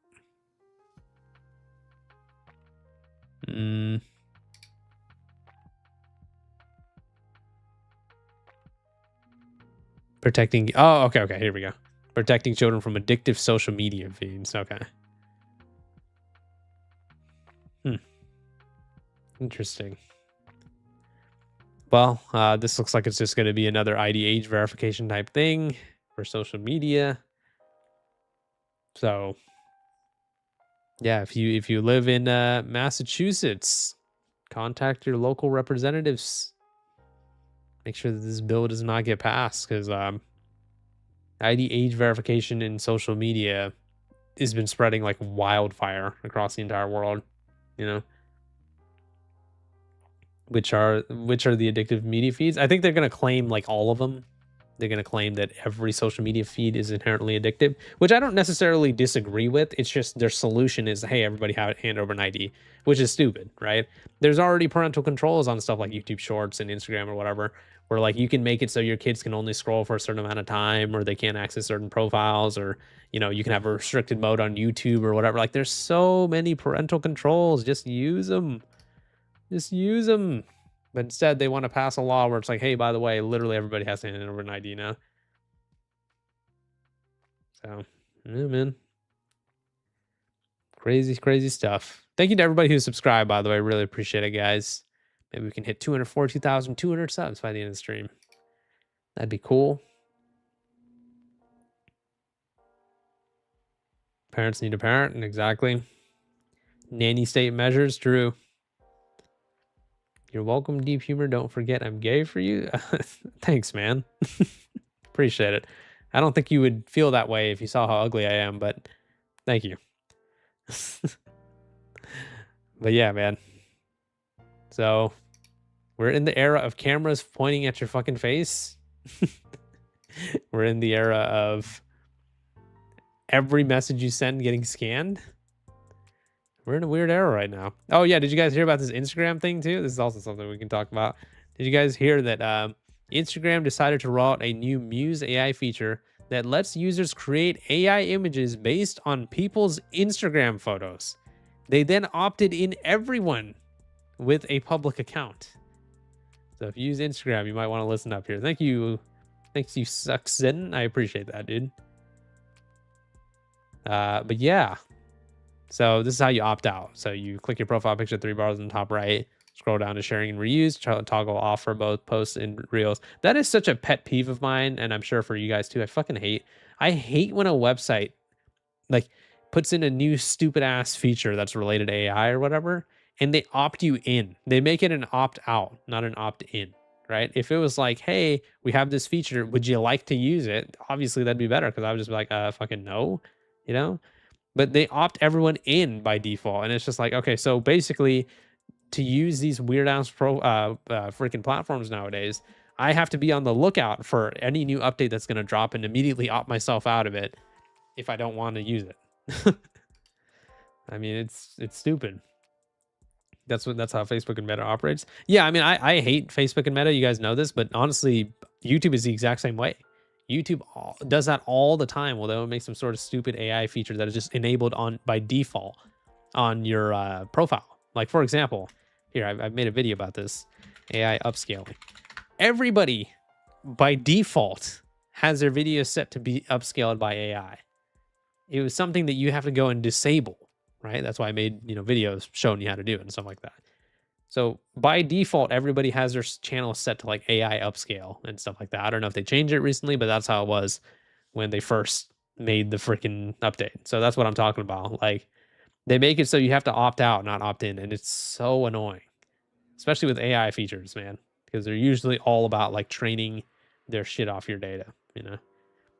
Protecting... Oh, okay, here we go. Protecting children from addictive social media feeds. Okay. Interesting. Well, this looks like it's just going to be another ID age verification type thing for social media. So, yeah, if you live in Massachusetts, contact your local representatives. Make sure that this bill does not get passed, because ID age verification in social media has been spreading like wildfire across the entire world, you know. Which are the addictive media feeds? I think they're going to claim like all of them. They're going to claim that every social media feed is inherently addictive, which I don't necessarily disagree with. It's just their solution is, hey, everybody hand over an ID, which is stupid, right? There's already parental controls on stuff like YouTube Shorts and Instagram or whatever, where like you can make it so your kids can only scroll for a certain amount of time, or they can't access certain profiles, or you can have a restricted mode on YouTube or whatever. Like there's so many parental controls. Just use them. Just use them. But instead, they want to pass a law where it's like, hey, by the way, literally everybody has to hand over an ID now. So, yeah, man. Crazy, crazy stuff. Thank you to everybody who subscribed, by the way. Really appreciate it, guys. Maybe we can hit 242,200 subs by the end of the stream. That'd be cool. Parents need a parent, and exactly. Nanny state measures, true. You're welcome, Deep Humor. Don't forget I'm gay for you. Thanks, man. Appreciate it. I don't think you would feel that way if you saw how ugly I am, but thank you. But yeah, man. So we're in the era of cameras pointing at your fucking face. We're in the era of every message you send getting scanned. We're in a weird era right now. Oh yeah, did you guys hear about this Instagram thing too? This is also something we can talk about. Did you guys hear that Instagram decided to roll out a new Muse AI feature that lets users create AI images based on people's Instagram photos? They then opted in everyone with a public account. So if you use Instagram, you might want to listen up here. Thank you. Thanks, you Sucksin. I appreciate that, dude. But yeah. So this is how you opt out. So you click your profile picture, 3 bars on the top right, scroll down to sharing and reuse, toggle off for both posts and reels. That is such a pet peeve of mine, and I'm sure for you guys too. I hate when a website like puts in a new stupid ass feature that's related to AI or whatever, and they opt you in. They make it an opt out, not an opt in, right? If it was like, hey, we have this feature, would you like to use it? Obviously that'd be better, because I would just be like, fucking no, you know? But they opt everyone in by default, and it's just like, okay, so basically to use these weird ass freaking platforms nowadays, I have to be on the lookout for any new update that's going to drop and immediately opt myself out of it if I don't want to use it. I mean, it's stupid. That's how Facebook and Meta operates. Yeah, I mean, I hate Facebook and Meta. You guys know this, but honestly, YouTube is the exact same way. YouTube does that all the time. Well, they'll make some sort of stupid AI feature that is just enabled on by default on your profile. Like, for example, here, I've made a video about this, AI upscaling. Everybody, by default, has their video set to be upscaled by AI. It was something that you have to go and disable, right? That's why I made, videos showing you how to do it and stuff like that. So by default, everybody has their channel set to like AI upscale and stuff like that. I don't know if they changed it recently, but that's how it was when they first made the freaking update. So that's what I'm talking about. Like, they make it so you have to opt out, not opt in. And it's so annoying, especially with AI features, man, because they're usually all about like training their shit off your data,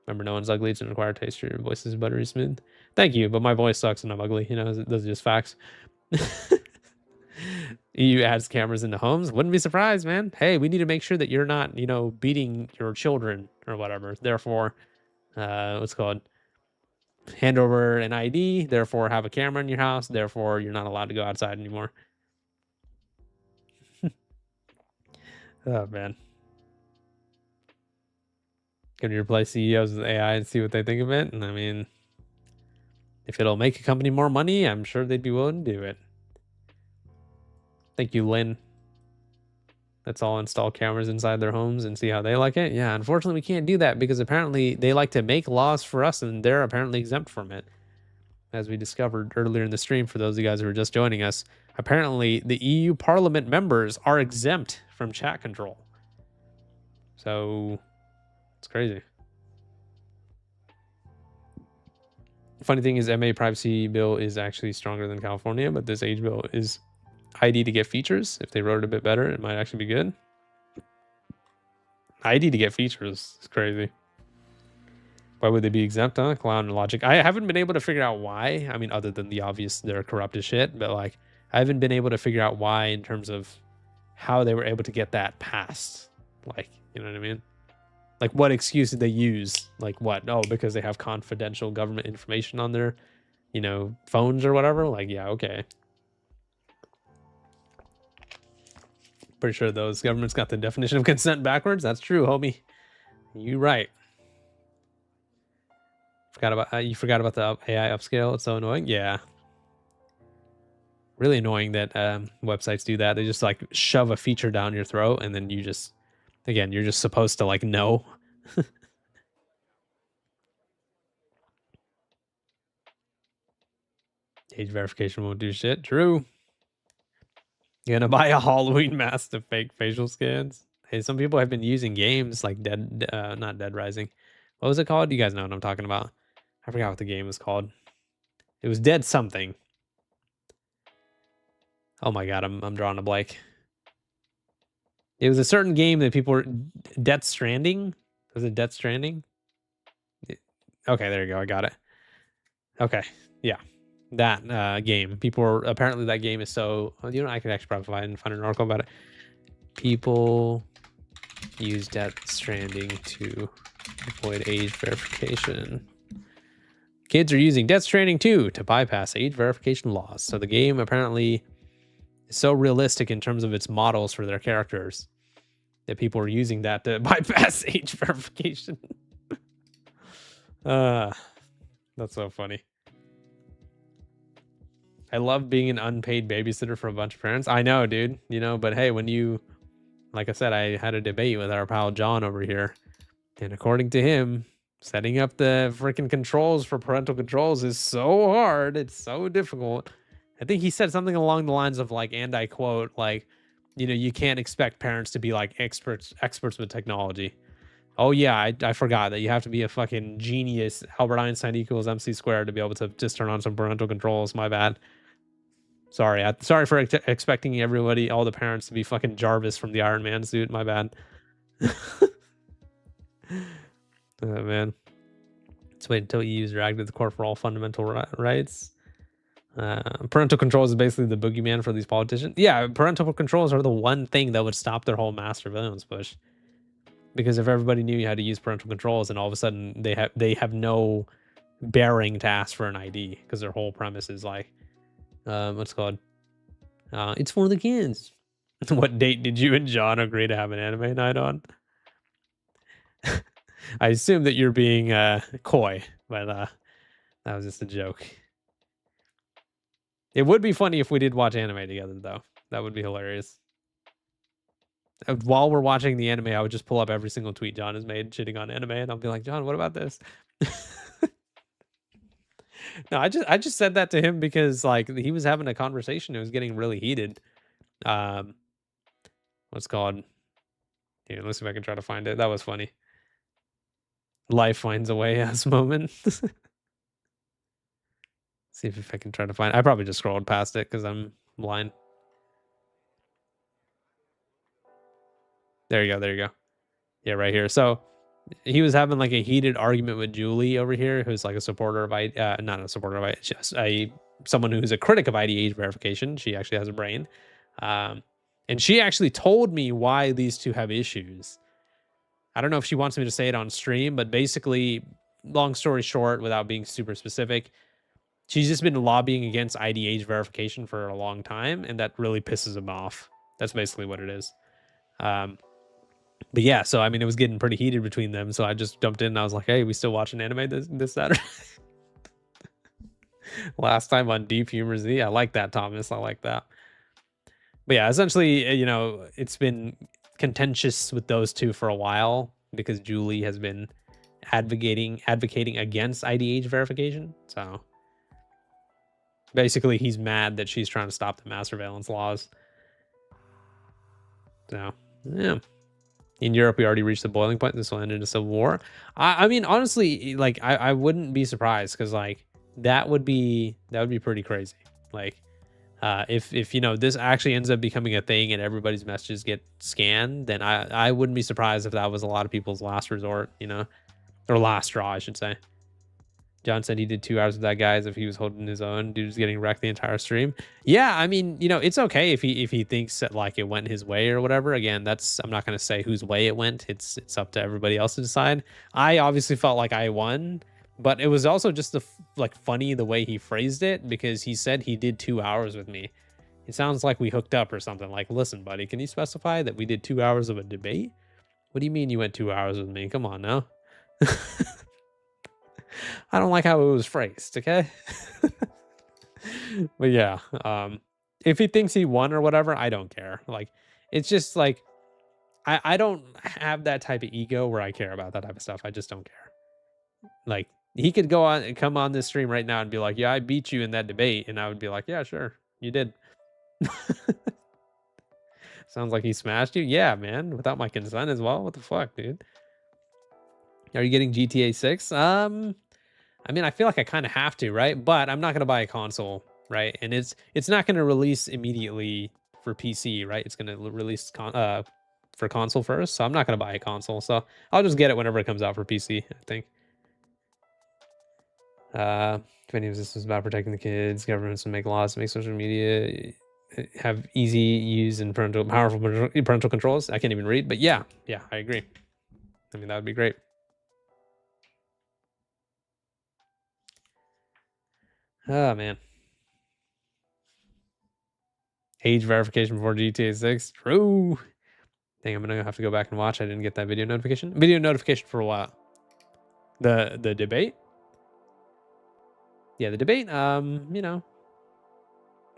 Remember, no one's ugly. It's an acquired taste. Your voice is buttery smooth. Thank you, but my voice sucks and I'm ugly. Those are just facts. EU adds cameras into homes. Wouldn't be surprised, man. Hey, we need to make sure that you're not, beating your children or whatever. Therefore, what's it called? Hand over an ID. Therefore, have a camera in your house. Therefore, you're not allowed to go outside anymore. Oh, man. Can you replace CEOs with AI and see what they think of it? And I mean, if it'll make a company more money, I'm sure they'd be willing to do it. Thank you, Lynn. Let's all install cameras inside their homes and see how they like it. Yeah, unfortunately, we can't do that because apparently they like to make laws for us and they're apparently exempt from it. As we discovered earlier in the stream, for those of you guys who are just joining us, apparently the EU Parliament members are exempt from chat control. So it's crazy. The funny thing is, MA privacy bill is actually stronger than California, but this age bill is ID to get features. If they wrote it a bit better, it might actually be good. ID to get features is crazy. Why would they be exempt, huh? Clown logic. I haven't been able to figure out why. I mean, other than the obvious, they're corrupt as shit. But like, I haven't been able to figure out why in terms of how they were able to get that passed. Like, you know what I mean? Like, what excuse did they use? Like, what? Oh, because they have confidential government information on their, you know, phones or whatever. Like, yeah, okay. Pretty sure those governments got the definition of consent backwards. That's true, homie. You right. Forgot about you forgot about the AI upscale. It's so annoying. Yeah. Really annoying that websites do that. They just like shove a feature down your throat and then you just, again, you're just supposed to like know. Age verification won't do shit. True. You're gonna buy a Halloween mask to fake facial scans. Hey, some people have been using games like not Dead Rising. What was it called? You guys know what I'm talking about. I forgot what the game was called. It was Dead something. Oh my god, I'm drawing a blank. It was a certain game that people were Death Stranding. Was it Death Stranding? Okay, there you go. I got it. Okay, yeah, that game. People were apparently that game is so. You know, I could actually probably find an article about it. People use Death Stranding to avoid age verification. Kids are using Death Stranding 2 to bypass age verification laws. So the game apparently is so realistic in terms of its models for their characters that people are using that to bypass age verification. That's so funny. I love being an unpaid babysitter for a bunch of parents. I know, dude. You know, but hey, when you, like I said, I had a debate with our pal John over here, and according to him, setting up the freaking controls for parental controls is so hard. It's so difficult. I think he said something along the lines of like, and I quote, like, you know, you can't expect parents to be like experts with technology. Oh yeah, I forgot that you have to be a fucking genius. Albert Einstein equals MC squared to be able to just turn on some parental controls. My bad. Sorry, sorry for expecting everybody, all the parents, to be fucking Jarvis from the Iron Man suit. My bad. Oh, man. Let's wait until EU's dragged to the court for all fundamental rights. Parental controls is basically the boogeyman for these politicians. Yeah, parental controls are the one thing that would stop their whole mass surveillance push. Because if everybody knew how to use parental controls, and all of a sudden they have no bearing to ask for an ID, because their whole premise is like, what's it called? It's for the kids. What date did you and John agree to have an anime night on? I assume that you're being coy, but that was just a joke. It would be funny if we did watch anime together, though. That would be hilarious. While we're watching the anime, I would just pull up every single tweet John has made shitting on anime, and I'll be like, John, what about this? No, I just said that to him because like he was having a conversation. It was getting really heated. What's it called? Here, let's see if I can try to find it. That was funny. Life finds a way as moment. See if I can try to find. I probably just scrolled past it because I'm blind. There you go. There you go. Yeah, right here. So he was having like a heated argument with Julie over here, who's like a supporter of not a supporter of just someone who's a critic of ID age verification. She actually has a brain, and she actually told me why these two have issues. I don't know if she wants me to say it on stream, but basically, long story short, without being super specific, she's just been lobbying against ID age verification for a long time, and that really pisses him off. That's basically what it is. But yeah, so I mean, it was getting pretty heated between them. So I just jumped in and I was like, hey, we still watching anime this Saturday? Last time on Deep Humor Z. I like that, Thomas. I like that. But yeah, essentially, you know, it's been contentious with those two for a while because Julie has been advocating against ID age verification. So basically, he's mad that she's trying to stop the mass surveillance laws. So, yeah. In Europe, we already reached the boiling point. This will end in a civil war. I mean, honestly, like I wouldn't be surprised because like that would be pretty crazy. Like if you know this actually ends up becoming a thing and everybody's messages get scanned, then I wouldn't be surprised if that was a lot of people's last resort. You know, or last straw, I should say. John said he did 2 hours with that guy as if he was holding his own. Dude was getting wrecked the entire stream. Yeah, I mean, you know, it's okay if he thinks that like it went his way or whatever. Again, that's, I'm not gonna say whose way it went. It's up to everybody else to decide. I obviously felt like I won, but it was also just like funny the way he phrased it, because he said he did 2 hours with me. It sounds like we hooked up or something. Like, listen, buddy, can you specify that we did 2 hours of a debate? What do you mean you went 2 hours with me? Come on now. I don't like how it was phrased, okay? But yeah, if he thinks he won or whatever, I don't care. Like, it's just like, I don't have that type of ego where I care about that type of stuff. I just don't care. Like, he could go on and come on this stream right now and be like, yeah, I beat you in that debate. And I would be like, yeah, sure, you did. Sounds like he smashed you. Yeah, man, without my consent as well. What the fuck, dude? Are you getting GTA 6? I mean, I feel like I kind of have to, right? But I'm not going to buy a console, right? And it's not going to release immediately for PC, right? It's going to release for console first. So I'm not going to buy a console. So I'll just get it whenever it comes out for PC, I think. If any of this is about protecting the kids, governments to make laws to make social media have easy use and powerful parental controls. I can't even read, but yeah, I agree. I mean, that would be great. Oh, man. Age verification before GTA 6. True. Dang, I'm gonna have to go back and watch. I didn't get that video notification. Video notification for what? The debate? Yeah, the debate. You know,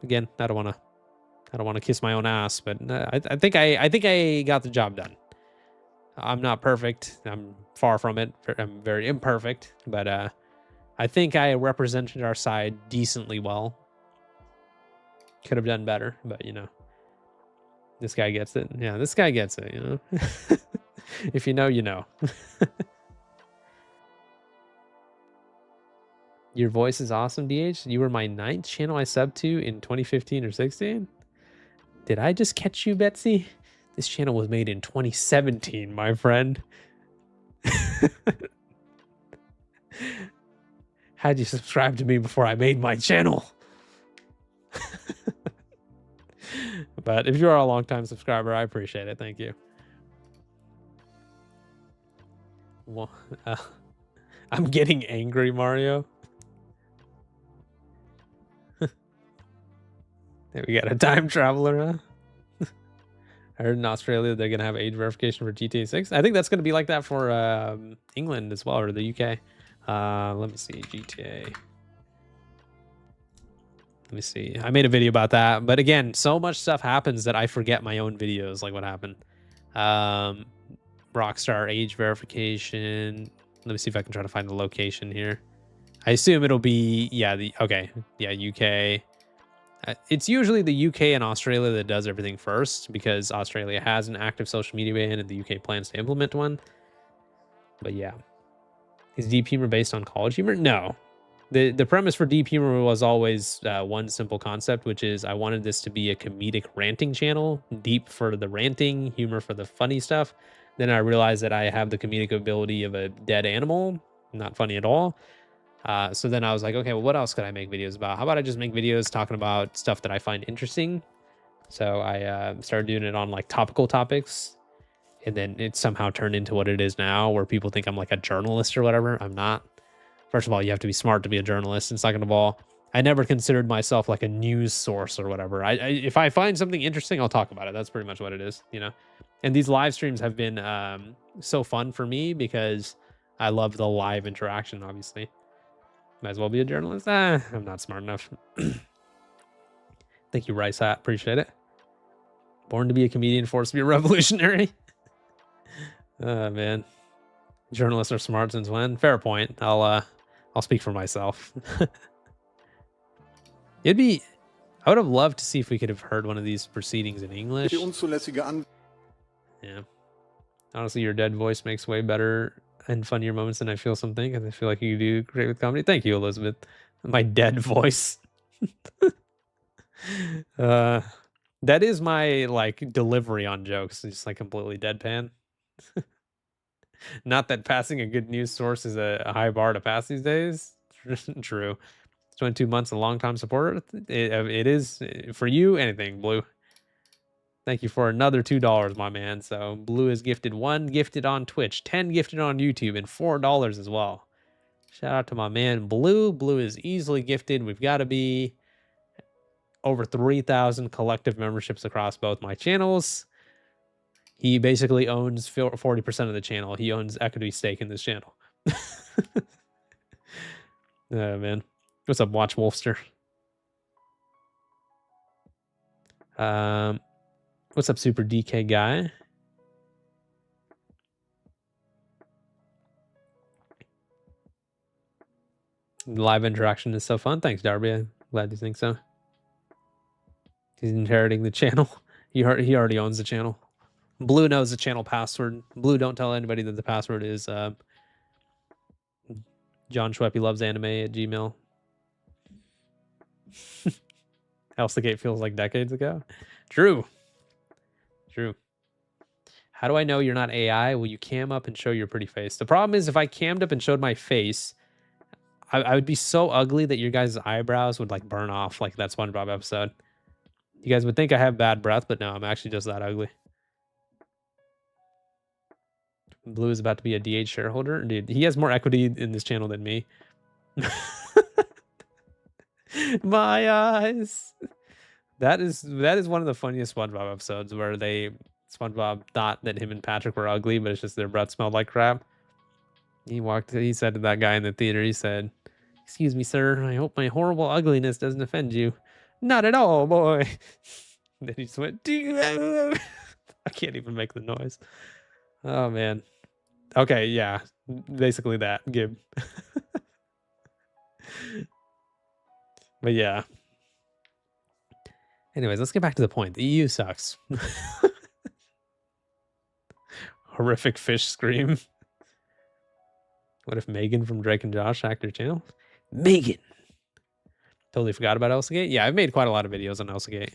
again, I don't wanna kiss my own ass, but I think I got the job done. I'm not perfect. I'm far from it. I'm very imperfect, but I think I represented our side decently well. Could have done better, but you know, this guy gets it. Yeah, this guy gets it, you know. If you know, you know. Your voice is awesome, DH. You were my 9th channel I subbed to in 2015 or 16. Did I just catch you, Betsy? This channel was made in 2017, my friend. How'd you subscribe to me before I made my channel? But if you are a long-time subscriber, I appreciate it. Thank you. Well, I'm getting angry, Mario. There we got a time traveler, huh? I heard in Australia they're gonna have age verification for GTA 6. I think that's gonna be like that for England as well, or the UK. Let me see, GTA. Let me see. I made a video about that, but again, so much stuff happens that I forget my own videos, like what happened. Rockstar age verification. Let me see if I can try to find the location here. I assume it'll be, yeah, UK. It's usually the UK and Australia that does everything first, because Australia has an active social media ban and the UK plans to implement one. But yeah. Is deep humor based on college humor? No. The premise for deep humor was always one simple concept, which is I wanted this to be a comedic ranting channel, deep for the ranting, humor for the funny stuff. Then I realized that I have the comedic ability of a dead animal, not funny at all. So then I was like, okay, well, what else could I make videos about? How about I just make videos talking about stuff that I find interesting? So I started doing it on like topical topics, and then it somehow turned into what it is now, where people think I'm like a journalist or whatever. I'm not. First of all, you have to be smart to be a journalist, and second of all, I never considered myself like a news source or whatever. If I find something interesting, I'll talk about it. That's pretty much what it is, you know. And these live streams have been so fun for me because I love the live interaction. Obviously, might as well be a journalist. I'm not smart enough. Thank you, Rice Hat. Appreciate it. Born to be a comedian, forced to be a revolutionary. Oh man, journalists are smart since when? Fair point. I'll speak for myself. I would have loved to see if we could have heard one of these proceedings in English. Yeah. Honestly, your dead voice makes way better and funnier moments than I feel something. And I feel like you do great with comedy. Thank you, Elizabeth. My dead voice. That is my like delivery on jokes. It's just like completely deadpan. Not that passing a good news source is a high bar to pass these days. True. 22 months, a long time supporter. It is for you. Anything, Blue. Thank you for another $2, my man. So Blue is gifted 1 gifted on Twitch, 10 gifted on YouTube, and $4 as well. Shout out to my man Blue. Blue is easily gifted. We've got to be over 3,000 collective memberships across both my channels. He basically owns 40% of the channel. He owns equity stake in this channel. Oh, man. What's up, Watch Wolfster? What's up, Super DK guy? Live interaction is so fun. Thanks, Darby. I'm glad you think so. He's inheriting the channel. He already owns the channel. Blue knows the channel password. Blue, don't tell anybody that the password is John Schweppy loves anime at Gmail. Else the gate feels like decades ago. True. True. How do I know you're not AI? Will you cam up and show your pretty face? The problem is if I cammed up and showed my face, I would be so ugly that your guys' eyebrows would like burn off like that SpongeBob episode. You guys would think I have bad breath, but no, I'm actually just that ugly. Blue is about to be a DH shareholder. Dude, he has more equity in this channel than me. My eyes. That is one of the funniest SpongeBob episodes where SpongeBob thought that him and Patrick were ugly, but it's just their breath smelled like crap. He said to that guy in the theater, he said, "Excuse me, sir, I hope my horrible ugliness doesn't offend you." "Not at all, boy." Then he just went, I can't even make the noise. Oh, man. Okay, yeah. Basically that, Gib. But yeah. Anyways, let's get back to the point. The EU sucks. Horrific fish scream. What if Megan from Drake and Josh hacked her channel? Megan! Totally forgot about Elsagate. Yeah, I've made quite a lot of videos on Elsagate.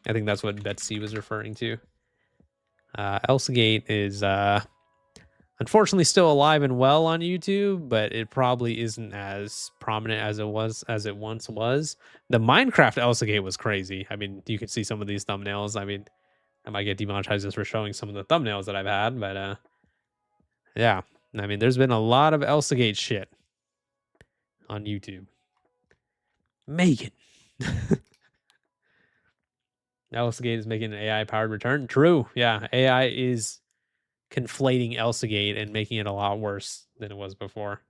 I think that's what Betsy was referring to. Elsagate is unfortunately still alive and well on YouTube, but it probably isn't as prominent as it once was. The Minecraft Elsagate was crazy. I mean, you can see some of these thumbnails. I mean, I might get demonetized just for showing some of the thumbnails that I've had, but yeah. I mean, there's been a lot of Elsagate shit on YouTube. Megan. Elsagate is making an AI-powered return. True. Yeah, AI is conflating Elsagate and making it a lot worse than it was before.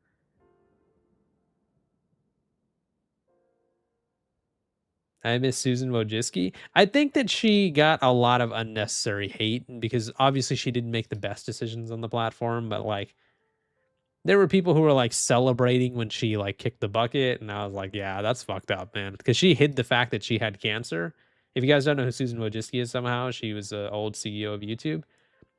I miss Susan Wojcicki. I think that she got a lot of unnecessary hate because obviously she didn't make the best decisions on the platform, but like there were people who were like celebrating when she like kicked the bucket, and I was like, yeah, that's fucked up, man, because she hid the fact that she had cancer. If you guys don't know who Susan Wojcicki is, somehow she was the old CEO of YouTube.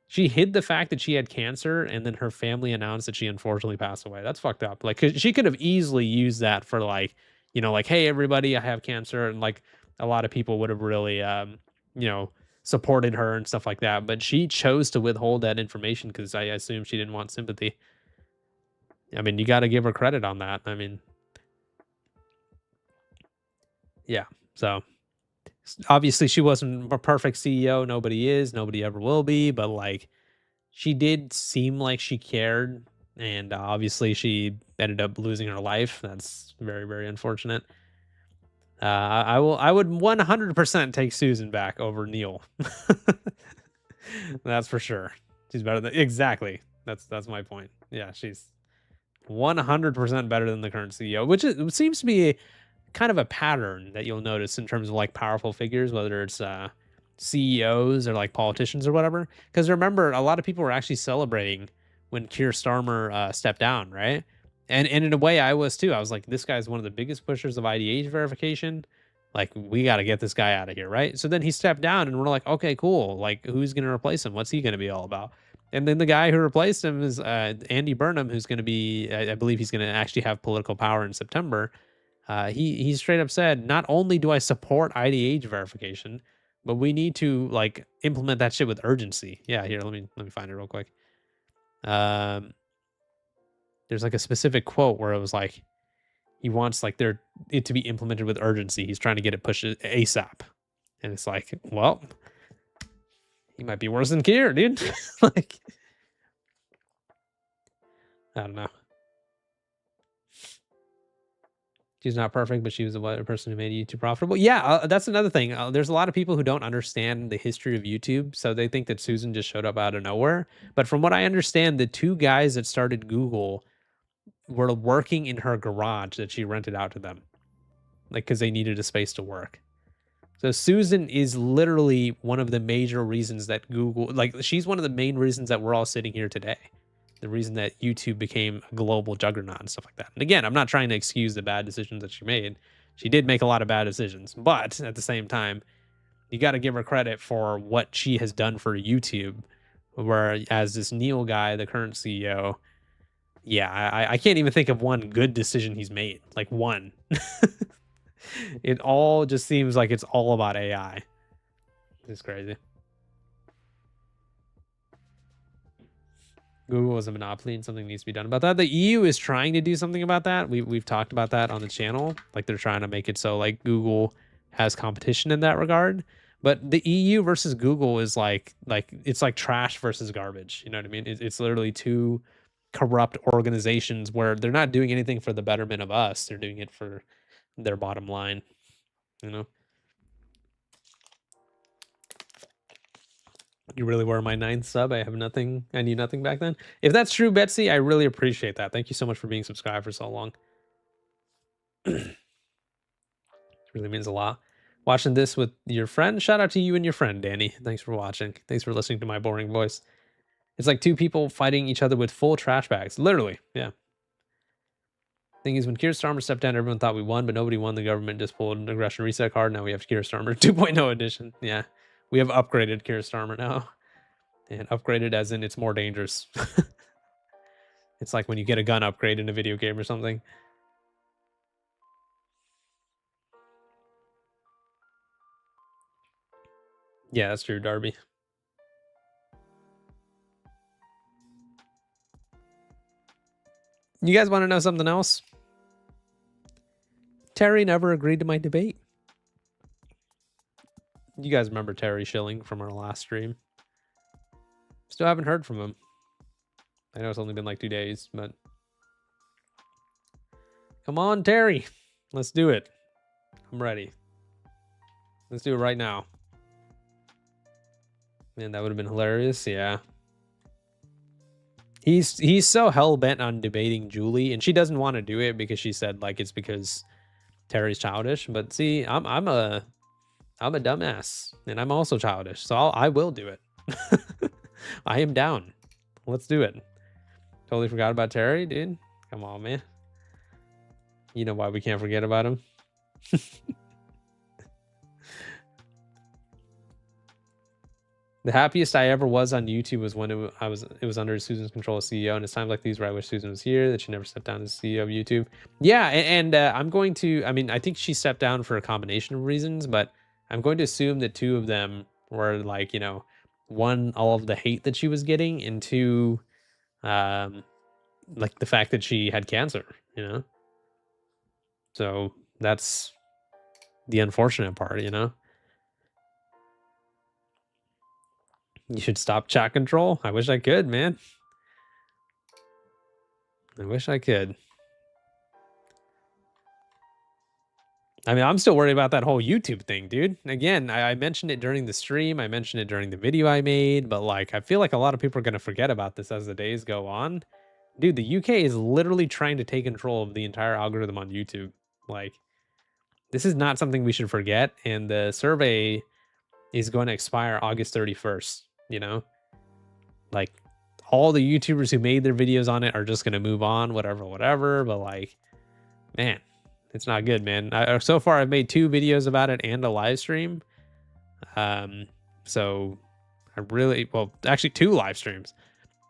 She hid the fact that she had cancer, and then her family announced that she unfortunately passed away. That's fucked up. Like, 'cause she could have easily used that for like, you know, like, hey, everybody, I have cancer, and like a lot of people would have really, you know, supported her and stuff like that. But she chose to withhold that information because I assume she didn't want sympathy. I mean, you got to give her credit on that. I mean, yeah. So obviously she wasn't a perfect CEO. Nobody is. Nobody ever will be. But like, she did seem like she cared, and obviously she ended up losing her life. That's very, very unfortunate. I would 100% take Susan back over Neil. That's for sure. She's better than exactly. That's my point. Yeah, she's 100% better than the current CEO, which it seems to be kind of a pattern that you'll notice in terms of like powerful figures, whether it's CEOs or like politicians or whatever. Because remember, a lot of people were actually celebrating when Keir Starmer stepped down, right? And in a way, I was too. I was like, this guy's one of the biggest pushers of IDH verification. Like, we got to get this guy out of here, right? So then he stepped down, and we're like, okay, cool. Like, who's going to replace him? What's he going to be all about? And then the guy who replaced him is Andy Burnham, who's going to be, I believe he's going to actually have political power in September. He straight up said, not only do I support IDH verification, but we need to like implement that shit with urgency. Yeah, here, let me find it real quick. Um, there's like a specific quote where it was like he wants like it to be implemented with urgency. He's trying to get it pushed ASAP, and it's like, well, he might be worse than Kier, dude. Like, I don't know. She's not perfect, but she was a person who made YouTube profitable. Yeah, that's another thing. There's a lot of people who don't understand the history of YouTube, so they think that Susan just showed up out of nowhere. But from what I understand, the two guys that started Google were working in her garage that she rented out to them, like because they needed a space to work. So Susan is literally one of the major reasons that Google, like, she's one of the main reasons that we're all sitting here today. The reason that YouTube became a global juggernaut and stuff like that. And again, I'm not trying to excuse the bad decisions that she made. She did make a lot of bad decisions, but at the same time, you got to give her credit for what she has done for YouTube. Whereas this Neil guy, the current CEO, yeah, I can't even think of one good decision he's made. Like one. It all just seems like it's all about AI. It's crazy. Google is a monopoly and something needs to be done about that. The EU is trying to do something about that. We've talked about that on the channel. Like they're trying to make it so like Google has competition in that regard. But the EU versus Google is like it's like trash versus garbage. You know what I mean? It's literally two corrupt organizations where they're not doing anything for the betterment of us. They're doing it for their bottom line. You know? You really were my 9th sub. I knew nothing back then. If that's true, Betsy, I really appreciate that. Thank you so much for being subscribed for so long. It really means a lot. Watching this with your friend. Shout out to you and your friend, Danny. Thanks for watching. Thanks for listening to my boring voice. It's like two people fighting each other with full trash bags. Literally, yeah. Thing is, when Keir Starmer stepped down, everyone thought we won, but nobody won. The government just pulled an aggression reset card. Now we have Keir Starmer 2.0 edition. Yeah, we have upgraded Keir Starmer now. And upgraded as in it's more dangerous. It's like when you get a gun upgrade in a video game or something. Yeah, that's true, Darby. You guys want to know something else? Terry never agreed to my debate. You guys remember Terry Schilling from our last stream? Still haven't heard from him. I know it's only been like 2 days, but come on, Terry. Let's do it. I'm ready. Let's do it right now. Man, that would have been hilarious. Yeah. He's so hell-bent on debating Julie, and she doesn't want to do it because she said like it's because Terry's childish. But see, I'm a dumbass, and I'm also childish, so I will do it. I am down. Let's do it. Totally forgot about Terry, dude. Come on, man. You know why we can't forget about him. The happiest I ever was on YouTube was when it was under Susan's control as CEO, and it's times like these where I wish Susan was here, that she never stepped down as CEO of YouTube. Yeah, and I'm going to, I mean, I think she stepped down for a combination of reasons, but I'm going to assume that two of them were like, you know, one, all of the hate that she was getting, and two, like the fact that she had cancer, you know? So that's the unfortunate part, you know? You should stop chat control. I wish I could, man. I wish I could. I mean, I'm still worried about that whole YouTube thing, dude. Again, I mentioned it during the stream. I mentioned it during the video I made, but like, I feel like a lot of people are going to forget about this as the days go on. Dude, the UK is literally trying to take control of the entire algorithm on YouTube. Like, this is not something we should forget. And the survey is going to expire August 31st, you know? Like, all the YouTubers who made their videos on it are just going to move on, whatever. But like, man, it's not good, man. So far, I've made 2 videos about it and a live stream. So I really, well, actually 2 live streams.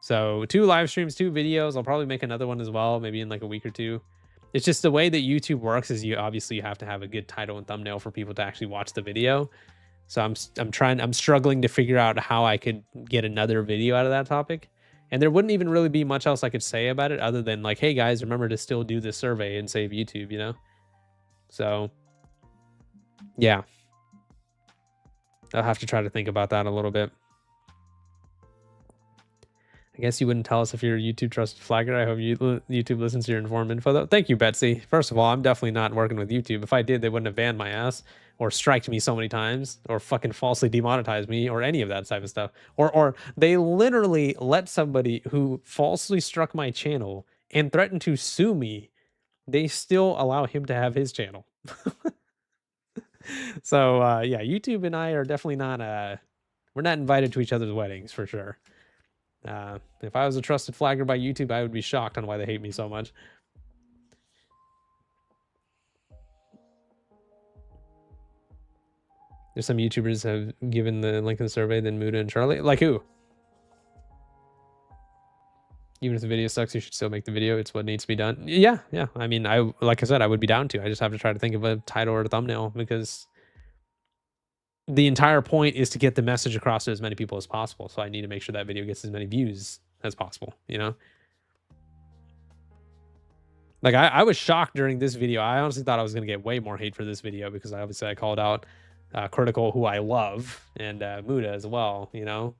So 2 live streams, 2 videos. I'll probably make another one as well, maybe in like a week or 2. It's just the way that YouTube works is you obviously have to have a good title and thumbnail for people to actually watch the video. So I'm struggling to figure out how I could get another video out of that topic. And there wouldn't even really be much else I could say about it other than like, hey guys, remember to still do this survey and save YouTube, you know? So yeah, I'll have to try to think about that a little bit. I guess you wouldn't tell us if you're a YouTube trusted flagger. I hope YouTube listens to your informed info, though. Thank you, Betsy. First of all, I'm definitely not working with YouTube. If I did, they wouldn't have banned my ass or striked me so many times or fucking falsely demonetized me or any of that type of stuff. Or they literally let somebody who falsely struck my channel and threatened to sue me, they still allow him to have his channel. So, yeah, YouTube and I are definitely not, we're not invited to each other's weddings for sure. If I was a trusted flagger by YouTube, I would be shocked on why they hate me so much. There's some YouTubers have given the link in the survey, then Muda and Charlie. Like who? Even if the video sucks, you should still make the video. It's what needs to be done. Yeah, yeah. I mean, like I said, I would be down to. I just have to try to think of a title or a thumbnail because the entire point is to get the message across to as many people as possible. So I need to make sure that video gets as many views as possible, you know? Like I was shocked during this video. I honestly thought I was going to get way more hate for this video because I called out Critical, who I love, and Muda as well, you know?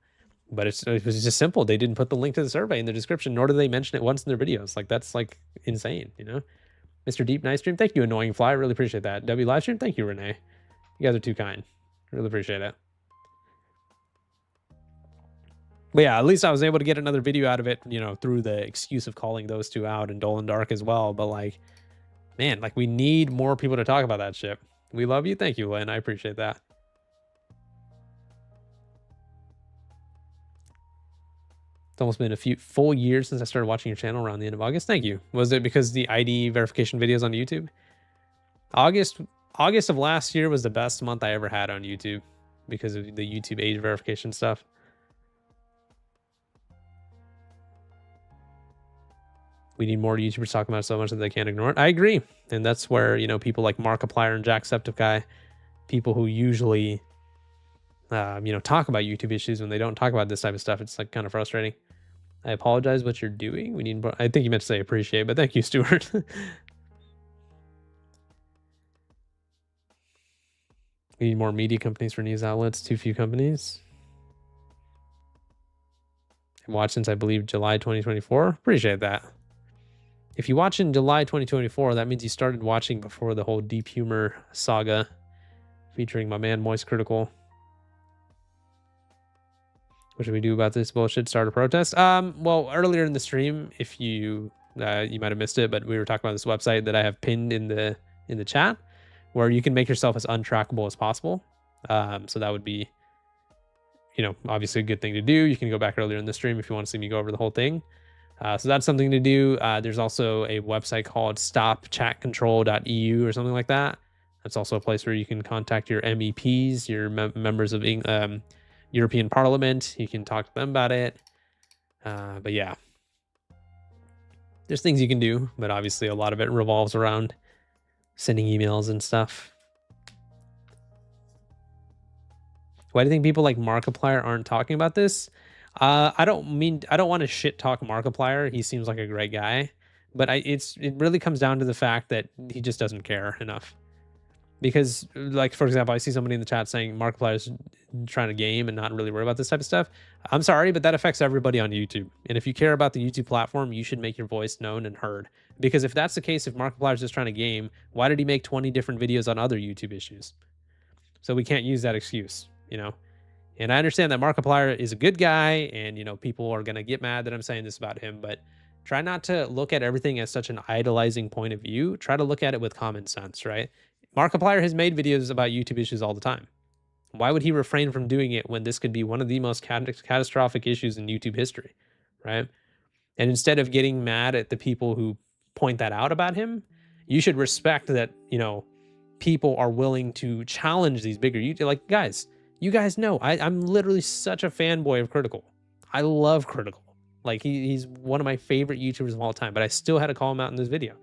But it was just simple. They didn't put the link to the survey in the description, nor do they mention it once in their videos. Like that's like insane, you know? Mr. Deep Nice Stream, thank you, Annoying Fly. I really appreciate that. W Livestream, thank you, Renee. You guys are too kind. Really appreciate it. But yeah, at least I was able to get another video out of it, you know, through the excuse of calling those two out and Dolan Dark as well. But like, man, like we need more people to talk about that shit. We love you. Thank you, Lynn. I appreciate that. It's almost been a few full years since I started watching your channel around the end of August. Thank you. Was it because the ID verification videos on YouTube? August of last year was the best month I ever had on YouTube because of the YouTube age verification stuff. We need more YouTubers talking about it so much that they can't ignore it. I agree. And that's where, you know, people like Markiplier and Jacksepticeye, people who usually, you know, talk about YouTube issues when they don't talk about this type of stuff, it's like kind of frustrating. I apologize what you're doing. We need more. I think you meant to say appreciate, but thank you, Stuart. We need more media companies for news outlets. Too few companies. I've watched since I believe July 2024. Appreciate that. If you watch in July 2024, that means you started watching before the whole Deep Humor saga featuring my man Moist Critical. What should we do about this bullshit? Start a protest? Well, earlier in the stream, if you you might have missed it, but we were talking about this website that I have pinned in the chat, where you can make yourself as untrackable as possible. So that would be, you know, obviously a good thing to do. You can go back earlier in the stream if you want to see me go over the whole thing. So that's something to do. There's also a website called stopchatcontrol.eu or something like that. That's also a place where you can contact your MEPs, your members of European Parliament. You can talk to them about it. But yeah, there's things you can do, but obviously a lot of it revolves around sending emails and stuff. Why do you think people like Markiplier aren't talking about this? I don't want to shit talk Markiplier. He seems like a great guy, but it really comes down to the fact that he just doesn't care enough. Because, like, for example, I see somebody in the chat saying Markiplier is trying to game and not really worry about this type of stuff. I'm sorry, but that affects everybody on YouTube. And if you care about the YouTube platform, you should make your voice known and heard. Because if that's the case, if Markiplier is just trying to game, why did he make 20 different videos on other YouTube issues? So we can't use that excuse, you know? And I understand that Markiplier is a good guy, and, you know, people are going to get mad that I'm saying this about him, but try not to look at everything as such an idolizing point of view. Try to look at it with common sense, right? Markiplier has made videos about YouTube issues all the time. Why would he refrain from doing it when this could be one of the most catastrophic issues in YouTube history, right? And instead of getting mad at the people who point that out about him, you should respect that, you know, people are willing to challenge these bigger YouTube. Like, guys, you guys know I'm literally such a fanboy of Critical. I love Critical. Like, he's one of my favorite YouTubers of all time, but I still had to call him out in this video.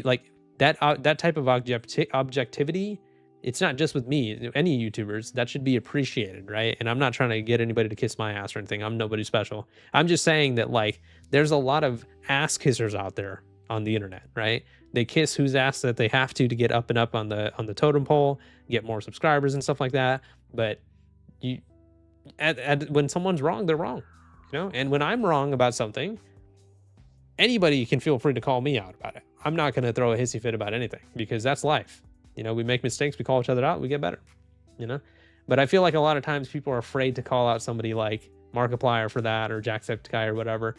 Like, that type of objectivity It's not just with me, any YouTubers, that should be appreciated, right? And I'm not trying to get anybody to kiss my ass or anything. I'm nobody special. I'm just saying that like there's a lot of ass kissers out there on the internet, right? They kiss whose ass that they have to get up and up on the totem pole, get more subscribers and stuff like that. But you when someone's wrong, they're wrong, you know? And when I'm wrong about something, anybody can feel free to call me out about it. I'm not going to throw a hissy fit about anything because that's life. You know, we make mistakes, we call each other out, we get better, you know? But I feel like a lot of times people are afraid to call out somebody like Markiplier for that or Jacksepticeye or whatever.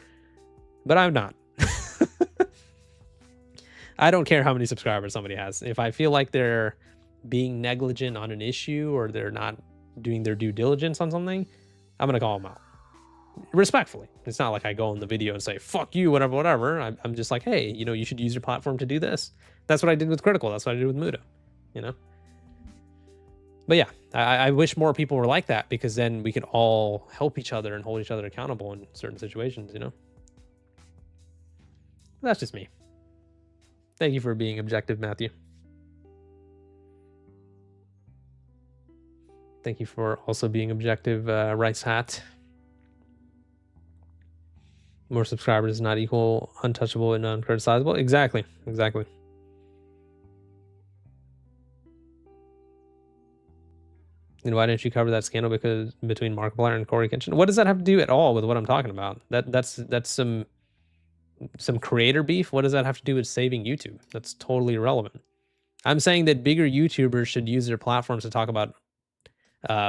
But I'm not. I don't care how many subscribers somebody has. If I feel like they're being negligent on an issue or they're not doing their due diligence on something, I'm going to call them out. Respectfully. It's not like I go in the video and say, fuck you, whatever. I'm just like, hey, you know, you should use your platform to do this. That's what I did with Critical. That's what I did with Muda, you know? But yeah, I wish more people were like that because then we could all help each other and hold each other accountable in certain situations, you know? That's just me. Thank you for being objective, Matthew. Thank you for also being objective, Rice Hat. More subscribers is not equal untouchable and uncriticizable. Exactly. And why didn't you cover that scandal because between Markiplier and Corey Kenshin? What does that have to do at all with what I'm talking about? That's some creator beef. What does that have to do with saving YouTube? That's totally irrelevant. I'm saying that bigger YouTubers should use their platforms to talk about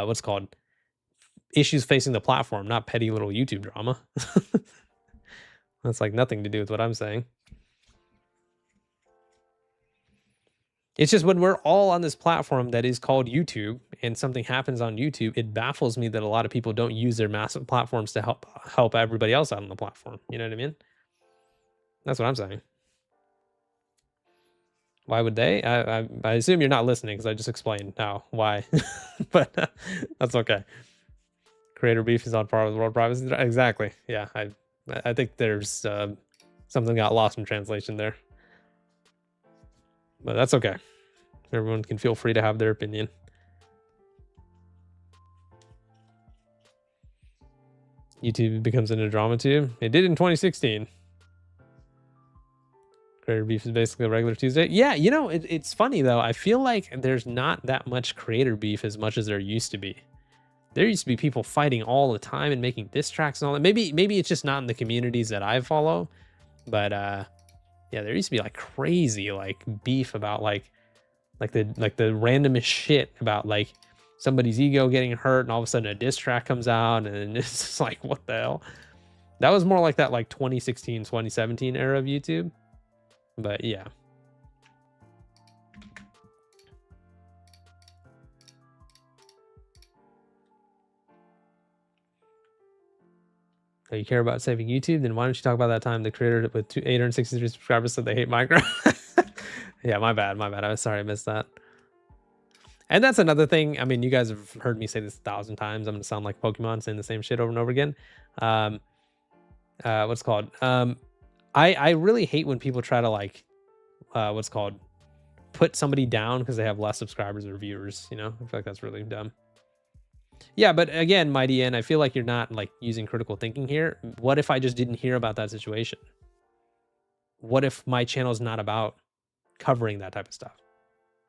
what's called issues facing the platform, not petty little YouTube drama. That's like nothing to do with what I'm saying. It's just when we're all on this platform that is called YouTube and something happens on YouTube, it baffles me that a lot of people don't use their massive platforms to help everybody else out on the platform. You know what I mean? That's what I'm saying. Why would they? I assume you're not listening because I just explained now why, but that's okay. Creator beef is on par with world privacy. Exactly. Yeah, I think there's something got lost in translation there, but that's okay. Everyone can feel free to have their opinion. YouTube becomes into drama too. It did in 2016. Creator beef is basically a regular Tuesday. Yeah, you know, it's funny though. I feel like there's not that much creator beef as much as there used to be. There used to be people fighting all the time and making diss tracks and all that. Maybe it's just not in the communities that I follow, but yeah, there used to be like crazy like beef about like the randomest shit about like somebody's ego getting hurt and all of a sudden a diss track comes out and it's just like, what the hell? That was more like that like 2016, 2017 era of YouTube. But yeah. You care about saving YouTube? Then why don't you talk about that time the creator with 863 subscribers said they hate Minecraft? Yeah, my bad. I'm sorry I missed that. And that's another thing. I mean, you guys have heard me say this 1,000 times. I'm gonna sound like Pokemon saying the same shit over and over again. What's called? I really hate when people try to like, what's called, put somebody down because they have less subscribers or viewers. You know, I feel like that's really dumb. Yeah, but again, Mighty N, I feel like you're not like using critical thinking here. What if I just didn't hear about that situation? What if my channel is not about covering that type of stuff?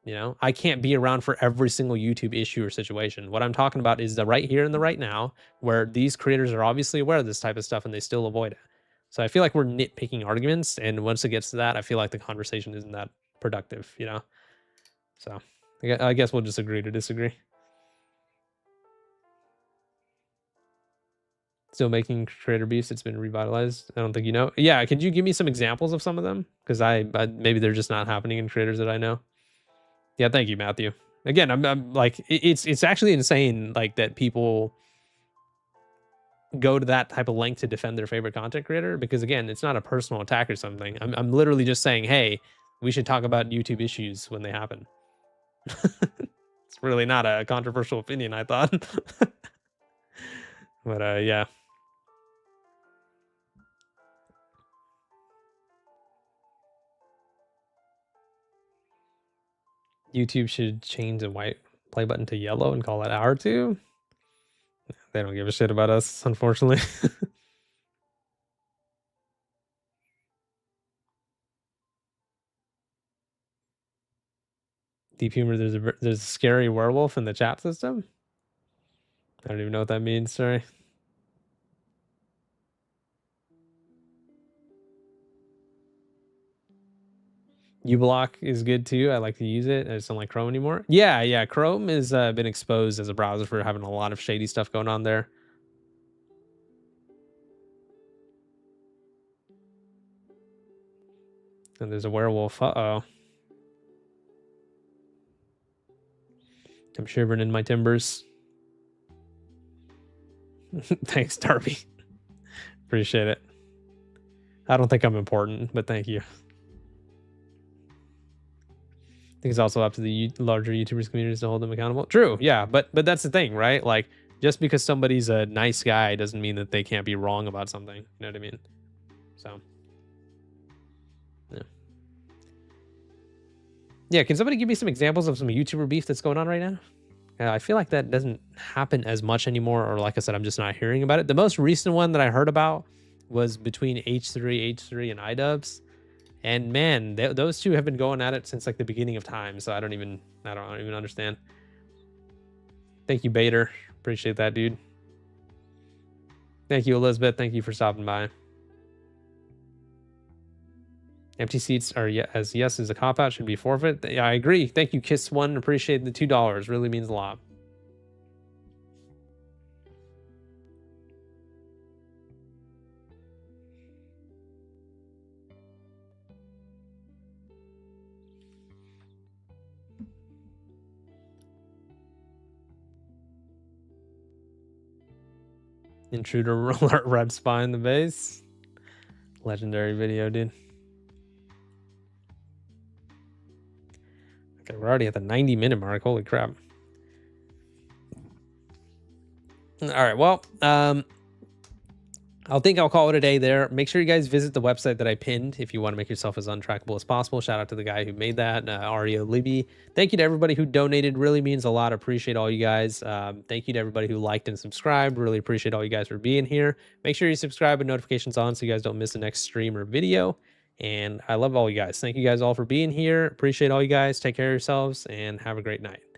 You know, I can't be around for every single YouTube issue or situation. What I'm talking about is the right here and the right now, where these creators are obviously aware of this type of stuff and they still avoid it. So I feel like we're nitpicking arguments, and once it gets to that, I feel like the conversation isn't that productive, you know? So I guess we'll just agree to disagree. Still making creator beefs. It's been revitalized. I don't think you know. Yeah, could you give me some examples of some of them? Because I maybe they're just not happening in creators that I know. Yeah, thank you, Matthew. Again, I'm like it's actually insane like that people go to that type of length to defend their favorite content creator, because again, it's not a personal attack or something. I'm literally just saying, hey, we should talk about YouTube issues when they happen. It's really not a controversial opinion, I thought. But yeah. YouTube should change the white play button to yellow and call it R2. They don't give a shit about us, unfortunately. Deep humor. There's a scary werewolf in the chat system. I don't even know what that means. Sorry. uBlock is good too. I like to use it. I just don't like Chrome anymore. Yeah. Chrome has been exposed as a browser for having a lot of shady stuff going on there. And there's a werewolf. Uh-oh. I'm shivering in my timbers. Thanks, Darby. Appreciate it. I don't think I'm important, but thank you. I think it's also up to the larger YouTubers communities to hold them accountable. True, yeah, but that's the thing, right? Like, just because somebody's a nice guy doesn't mean that they can't be wrong about something. You know what I mean? So, yeah. Can somebody give me some examples of some YouTuber beef that's going on right now? I feel like that doesn't happen as much anymore, or like I said, I'm just not hearing about it. The most recent one that I heard about was between H3, and iDubbbz. And man, those two have been going at it since like the beginning of time. So I don't even understand. Thank you, Bader. Appreciate that, dude. Thank you, Elizabeth. Thank you for stopping by. Empty seats are as yes as a cop out should be forfeit. Yeah, I agree. Thank you, Kiss One. Appreciate the $2. Really means a lot. Intruder alert, red spy in the base. Legendary video, dude. Okay, we're already at the 90-minute mark. Holy crap. All right, well, I think I'll call it a day there. Make sure you guys visit the website that I pinned if you want to make yourself as untrackable as possible. Shout out to the guy who made that, Ario Libby. Thank you to everybody who donated. Really means a lot. Appreciate all you guys. Thank you to everybody who liked and subscribed. Really appreciate all you guys for being here. Make sure you subscribe with notifications on so you guys don't miss the next stream or video. And I love all you guys. Thank you guys all for being here. Appreciate all you guys. Take care of yourselves and have a great night.